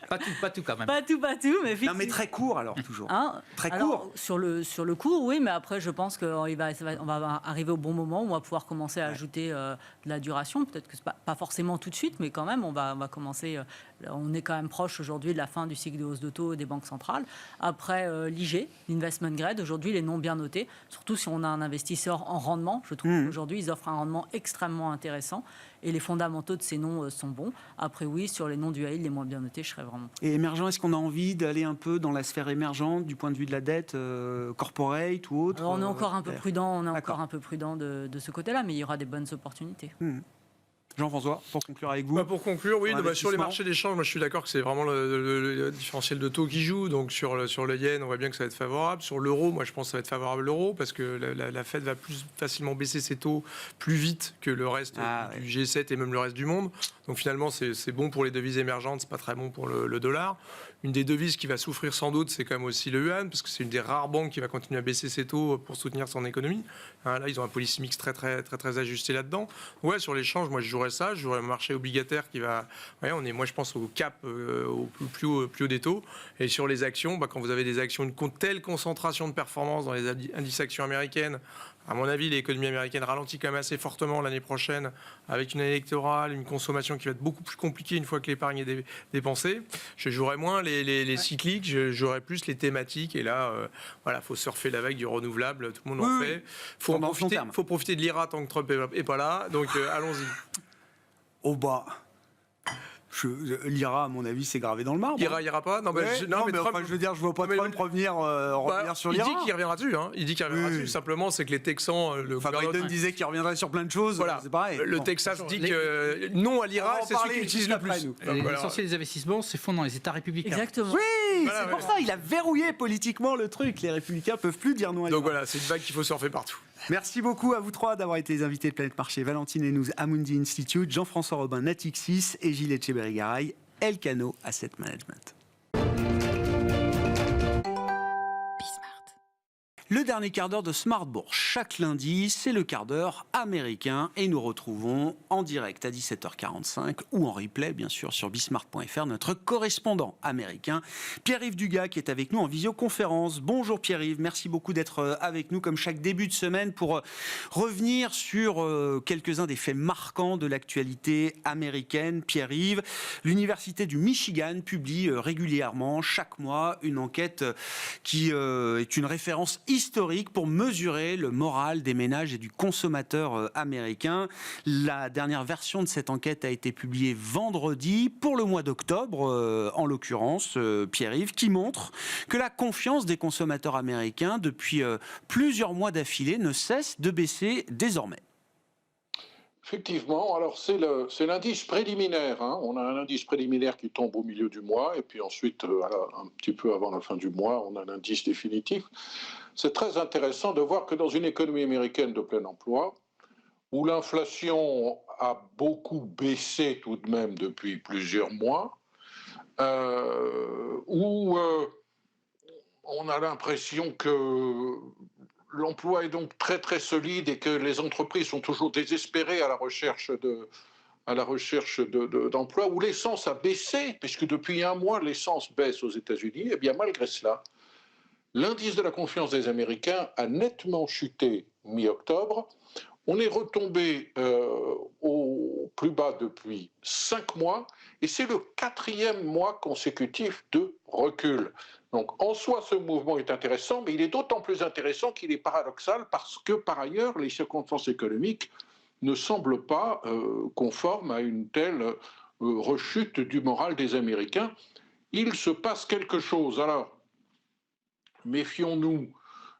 Pas tout quand même. Pas tout, mais Non, mais très court alors, toujours. Très alors, court. Sur le court, oui, mais après, je pense qu'on va arriver au bon moment où on va pouvoir commencer à ajouter de la duration. Peut-être que ce n'est pas forcément tout de suite, mais quand même, on va commencer. On est quand même proche aujourd'hui de la fin du cycle de hausse de taux des banques centrales. Après, l'IG, l'investment grade, aujourd'hui, les noms bien notés, surtout si on a un investisseur en rendement. Je trouve qu'aujourd'hui, ils offrent un rendement extrêmement intéressant. Et les fondamentaux de ces noms sont bons. Après, oui, sur les noms du high yield les moins bien notés, je serais vraiment... Et émergent, est-ce qu'on a envie d'aller un peu dans la sphère émergente du point de vue de la dette corporate ou autre? Alors, on est encore un peu prudent, de ce côté-là, mais il y aura des bonnes opportunités. Jean-François, pour conclure avec vous. Pour conclure, oui, sur les marchés d'échange, moi je suis d'accord que c'est vraiment le différentiel de taux qui joue. Donc sur le yen, on voit bien que ça va être favorable. Sur l'euro, moi je pense que ça va être favorable l'euro parce que la Fed va plus facilement baisser ses taux plus vite que le reste du G7 et même le reste du monde. Donc finalement, c'est bon pour les devises émergentes, c'est pas très bon pour le dollar. Une des devises qui va souffrir sans doute, c'est quand même aussi le yuan, parce que c'est une des rares banques qui va continuer à baisser ses taux pour soutenir son économie. Là, ils ont un policy mix très ajusté là-dedans. Ouais, sur l'échange, moi je jouerais ça, je jouerais le marché obligataire qui va... Ouais, on est, moi je pense, au cap, au plus haut des taux. Et sur les actions, quand vous avez des actions, une telle concentration de performance dans les indices actions américaines, à mon avis, l'économie américaine ralentit quand même assez fortement l'année prochaine, avec une année électorale, une consommation qui va être beaucoup plus compliquée une fois que l'épargne est dépensée. Je jouerais moins les cycliques, je jouerais plus les thématiques. Et là, faut surfer la vague du renouvelable, tout le monde en fait. Faut profiter de l'IRA tant que Trump est pas là. Donc allons-y. Au bas. L'IRA, à mon avis, c'est gravé dans le marbre. Ira pas. Non, mais Trump, je veux dire, je vois pas Trump revenir sur l'IRA. Il dit qu'il reviendra dessus. Il dit qu'il reviendra dessus. Simplement, c'est que les Texans, Biden disait qu'il reviendrait sur plein de choses. Voilà. C'est pareil. Le Texas dit que non à l'IRA, c'est celui qui utilise le plus. L'essentiel des investissements se font dans les États républicains. Exactement. Oui, c'est pour ça. Il a verrouillé politiquement le truc. Les républicains peuvent plus dire non à l'IRA. Donc voilà, c'est une vague qu'il faut surfer partout. Merci beaucoup à vous trois d'avoir été les invités de Planète Marché. Valentine Hénouz, Amundi Institute, Jean-François Robin, Natixis et Gilles Etcheberry-Garay, Elcano Asset Management. Le dernier quart d'heure de Smart Bourse. Chaque lundi, c'est le quart d'heure américain et nous retrouvons en direct à 17h45 ou en replay, bien sûr, sur bismart.fr, notre correspondant américain, Pierre-Yves Dugas, qui est avec nous en visioconférence. Bonjour Pierre-Yves, merci beaucoup d'être avec nous comme chaque début de semaine pour revenir sur quelques-uns des faits marquants de l'actualité américaine. Pierre-Yves, l'Université du Michigan publie régulièrement, chaque mois, une enquête qui est une référence historique pour mesurer le moral des ménages et du consommateur américain. La dernière version de cette enquête a été publiée vendredi pour le mois d'octobre, en l'occurrence, Pierre-Yves, qui montre que la confiance des consommateurs américains depuis plusieurs mois d'affilée ne cesse de baisser désormais. Effectivement, alors c'est l'indice préliminaire. On a un indice préliminaire qui tombe au milieu du mois, et puis ensuite, un petit peu avant la fin du mois, on a l'indice définitif. C'est très intéressant de voir que dans une économie américaine de plein emploi, où l'inflation a beaucoup baissé tout de même depuis plusieurs mois, où on a l'impression que l'emploi est donc très très solide et que les entreprises sont toujours désespérées à la recherche d'emploi, où l'essence a baissé, puisque depuis un mois l'essence baisse aux États-Unis, et bien malgré cela, l'indice de la confiance des Américains a nettement chuté mi-octobre. On est retombé au plus bas depuis 5 mois, et c'est le 4e mois consécutif de recul. Donc en soi, ce mouvement est intéressant, mais il est d'autant plus intéressant qu'il est paradoxal parce que, par ailleurs, les circonstances économiques ne semblent pas conformes à une telle rechute du moral des Américains. Il se passe quelque chose. Alors, méfions-nous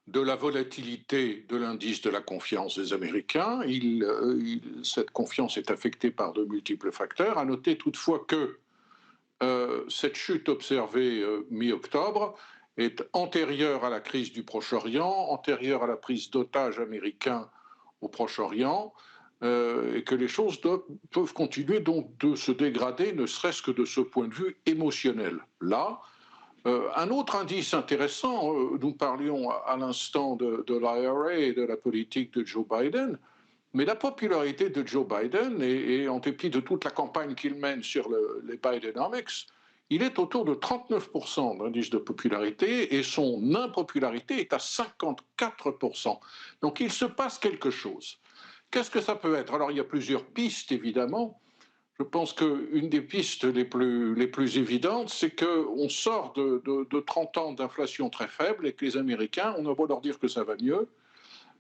de la volatilité de l'indice de la confiance des Américains. Cette confiance est affectée par de multiples facteurs. À noter toutefois que cette chute observée mi-octobre est antérieure à la crise du Proche-Orient, antérieure à la prise d'otages américains au Proche-Orient, et que les choses peuvent continuer donc de se dégrader, ne serait-ce que de ce point de vue émotionnel. Là, un autre indice intéressant, nous parlions à l'instant de l'IRA et de la politique de Joe Biden, mais la popularité de Joe Biden, et en dépit de toute la campagne qu'il mène sur les Bidenomics, il est autour de 39% d'indice de popularité et son impopularité est à 54%. Donc il se passe quelque chose. Qu'est-ce que ça peut être? Alors il y a plusieurs pistes évidemment. Je pense qu'une des pistes les plus évidentes, c'est qu'on sort de 30 ans d'inflation très faible et que les Américains, on a beau leur dire que ça va mieux,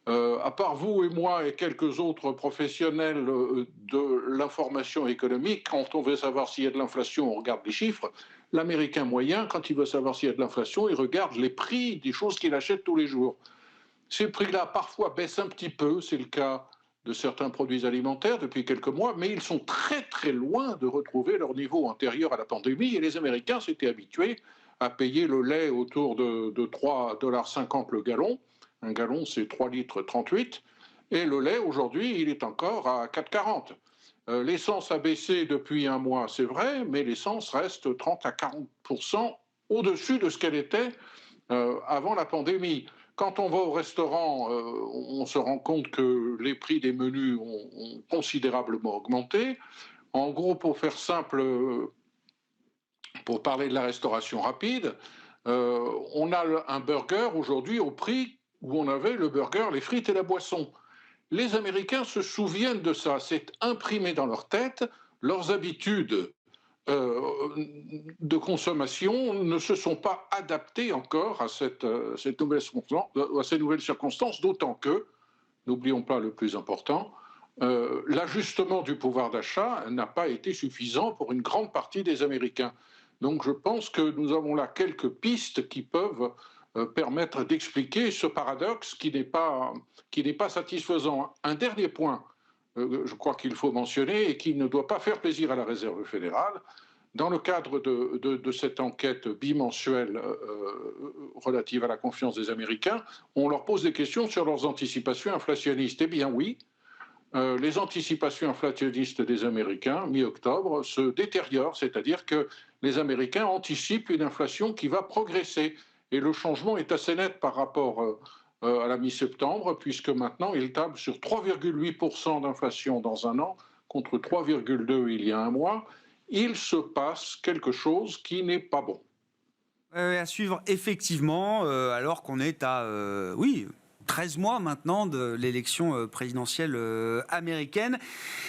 à part vous et moi et quelques autres professionnels de l'information économique, quand on veut savoir s'il y a de l'inflation, on regarde les chiffres. L'Américain moyen, quand il veut savoir s'il y a de l'inflation, il regarde les prix des choses qu'il achète tous les jours. Ces prix-là, parfois, baissent un petit peu, c'est le cas de certains produits alimentaires depuis quelques mois, mais ils sont très très loin de retrouver leur niveau antérieur à la pandémie et les Américains s'étaient habitués à payer le lait autour de 3,50 $ le gallon. Un gallon, c'est 3 litres 38. Et le lait, aujourd'hui, il est encore à 4,40. L'essence a baissé depuis un mois, c'est vrai, mais l'essence reste 30 à 40% au-dessus de ce qu'elle était avant la pandémie. Quand on va au restaurant, on se rend compte que les prix des menus ont considérablement augmenté. En gros, pour faire simple, pour parler de la restauration rapide, on a un burger aujourd'hui au prix où on avait le burger, les frites et la boisson. Les Américains se souviennent de ça, c'est imprimé dans leur tête, leurs habitudes de consommation ne se sont pas adaptées encore à ces nouvelles circonstances, d'autant que, n'oublions pas le plus important, l'ajustement du pouvoir d'achat n'a pas été suffisant pour une grande partie des Américains. Donc je pense que nous avons là quelques pistes qui peuvent permettre d'expliquer ce paradoxe qui n'est pas satisfaisant. Un dernier point, je crois qu'il faut mentionner et qui ne doit pas faire plaisir à la Réserve fédérale. Dans le cadre de cette enquête bimensuelle relative à la confiance des Américains, on leur pose des questions sur leurs anticipations inflationnistes. Eh bien oui, les anticipations inflationnistes des Américains, mi-octobre, se détériorent, c'est-à-dire que les Américains anticipent une inflation qui va progresser. Et le changement est assez net par rapport à la mi-septembre, puisque maintenant, il table sur 3,8% d'inflation dans un an, contre 3,2% il y a un mois. Il se passe quelque chose qui n'est pas bon. À suivre, effectivement, alors qu'on est à 13 mois maintenant de l'élection présidentielle américaine.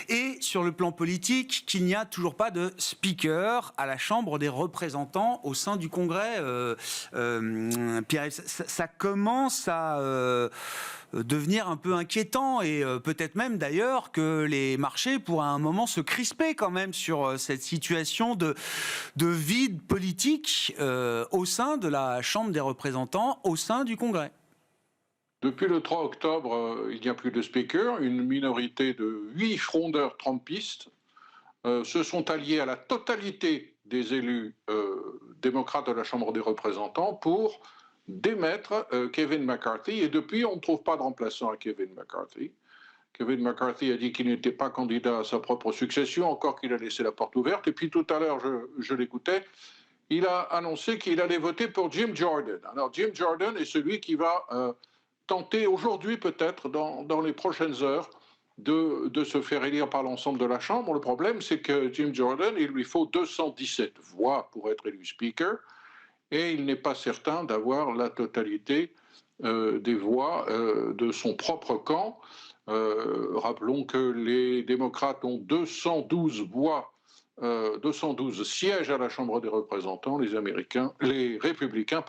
Et sur le plan politique, qu'il n'y a toujours pas de speaker à la Chambre des représentants au sein du Congrès. Pierre, ça commence à devenir un peu inquiétant et peut-être même d'ailleurs que les marchés pourraient à un moment se crisper quand même sur cette situation de vide politique au sein de la Chambre des représentants, au sein du Congrès. Depuis le 3 octobre, il n'y a plus de speaker. Une minorité de 8 frondeurs trumpistes se sont alliés à la totalité des élus démocrates de la Chambre des représentants pour démettre Kevin McCarthy. Et depuis, on ne trouve pas de remplaçant à Kevin McCarthy. Kevin McCarthy a dit qu'il n'était pas candidat à sa propre succession, encore qu'il a laissé la porte ouverte. Et puis tout à l'heure, je l'écoutais, il a annoncé qu'il allait voter pour Jim Jordan. Alors Jim Jordan est celui qui va tenter aujourd'hui peut-être dans les prochaines heures de se faire élire par l'ensemble de la Chambre. Le problème, c'est que Jim Jordan, il lui faut 217 voix pour être élu Speaker, et il n'est pas certain d'avoir la totalité des voix de son propre camp. Rappelons que les démocrates ont 212 voix, 212 sièges à la Chambre des représentants, les républicains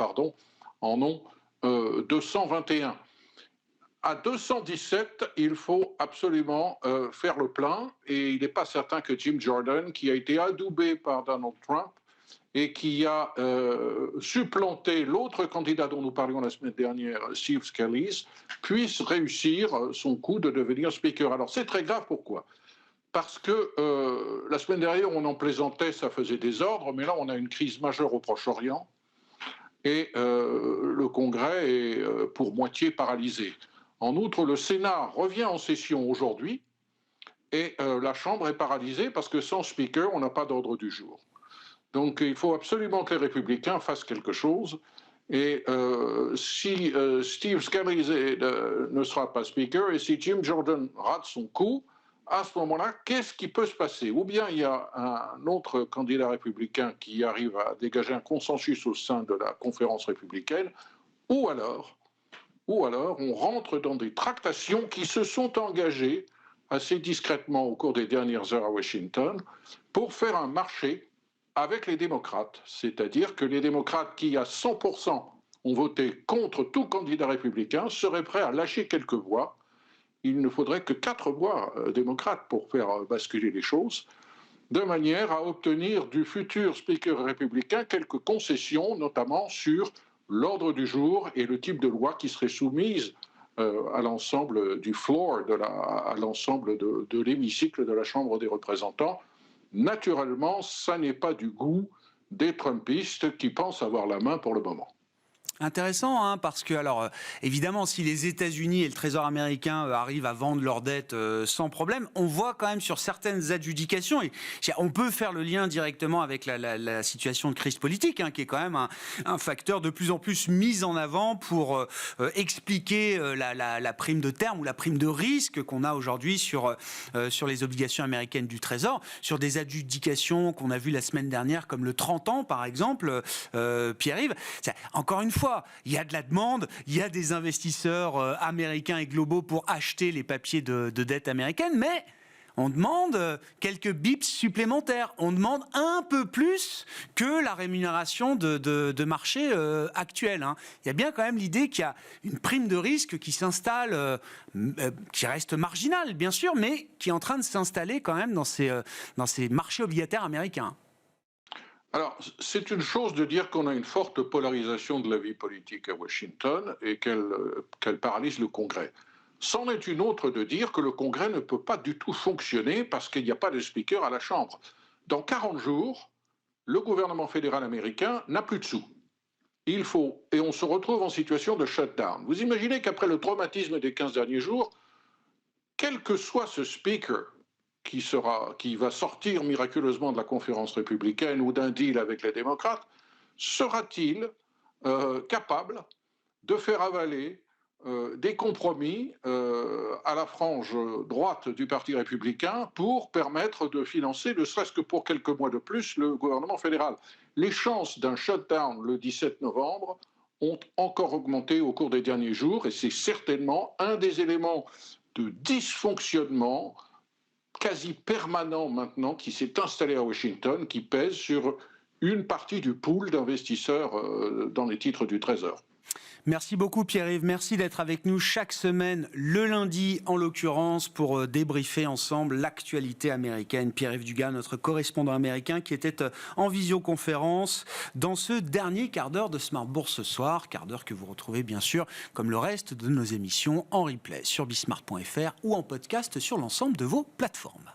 en ont 221. À 217, il faut absolument faire le plein, et il n'est pas certain que Jim Jordan, qui a été adoubé par Donald Trump et qui a supplanté l'autre candidat dont nous parlions la semaine dernière, Steve Scalise, puisse réussir son coup de devenir speaker. Alors c'est très grave, pourquoi ? parce que la semaine dernière, on en plaisantait, ça faisait désordre, mais là, on a une crise majeure au Proche-Orient et le Congrès est pour moitié paralysé. En outre, le Sénat revient en session aujourd'hui et la Chambre est paralysée parce que sans speaker, on n'a pas d'ordre du jour. Donc il faut absolument que les républicains fassent quelque chose. Et si Steve Scalise ne sera pas speaker et si Jim Jordan rate son coup, à ce moment-là, qu'est-ce qui peut se passer? Ou bien il y a un autre candidat républicain qui arrive à dégager un consensus au sein de la conférence républicaine, ou alors on rentre dans des tractations qui se sont engagées assez discrètement au cours des dernières heures à Washington pour faire un marché avec les démocrates. C'est-à-dire que les démocrates qui, à 100%, ont voté contre tout candidat républicain seraient prêts à lâcher quelques voix. Il ne faudrait que 4 voix démocrates pour faire basculer les choses, de manière à obtenir du futur speaker républicain quelques concessions, notamment sur l'ordre du jour et le type de loi qui serait soumise à l'ensemble du floor, à l'ensemble de l'hémicycle de la Chambre des représentants. Naturellement, ça n'est pas du goût des Trumpistes qui pensent avoir la main pour le moment. Intéressant, hein, parce que, alors, évidemment, si les États-Unis et le Trésor américain arrivent à vendre leurs dettes sans problème, on voit quand même sur certaines adjudications, et on peut faire le lien directement avec la situation de crise politique, hein, qui est quand même un facteur de plus en plus mis en avant pour expliquer la prime de terme ou la prime de risque qu'on a aujourd'hui sur les obligations américaines du Trésor, sur des adjudications qu'on a vues la semaine dernière, comme le 30 ans, par exemple, Pierre-Yves. Encore une fois, il y a de la demande, il y a des investisseurs américains et globaux pour acheter les papiers de dette américaine, mais on demande quelques bips supplémentaires. On demande un peu plus que la rémunération de marché actuelle, hein. Il y a bien quand même l'idée qu'il y a une prime de risque qui s'installe, qui reste marginale, bien sûr, mais qui est en train de s'installer quand même dans ces marchés obligataires américains. Alors, c'est une chose de dire qu'on a une forte polarisation de la vie politique à Washington et qu'elle paralyse le Congrès. C'en est une autre de dire que le Congrès ne peut pas du tout fonctionner parce qu'il n'y a pas de speaker à la Chambre. Dans 40 jours, le gouvernement fédéral américain n'a plus de sous. Et on se retrouve en situation de shutdown. Vous imaginez qu'après le traumatisme des 15 derniers jours, quel que soit ce speaker qui va sortir miraculeusement de la conférence républicaine ou d'un deal avec les démocrates, sera-t-il capable de faire avaler des compromis à la frange droite du Parti républicain pour permettre de financer, ne serait-ce que pour quelques mois de plus, le gouvernement fédéral? Les chances d'un shutdown le 17 novembre ont encore augmenté au cours des derniers jours et c'est certainement un des éléments de dysfonctionnement quasi permanent maintenant qui s'est installé à Washington, qui pèse sur une partie du pool d'investisseurs dans les titres du Trésor. Merci beaucoup Pierre-Yves, merci d'être avec nous chaque semaine, le lundi en l'occurrence, pour débriefer ensemble l'actualité américaine. Pierre-Yves Dugas, notre correspondant américain, qui était en visioconférence dans ce dernier quart d'heure de Smart Bourse ce soir, quart d'heure que vous retrouvez bien sûr, comme le reste de nos émissions, en replay sur bismart.fr ou en podcast sur l'ensemble de vos plateformes.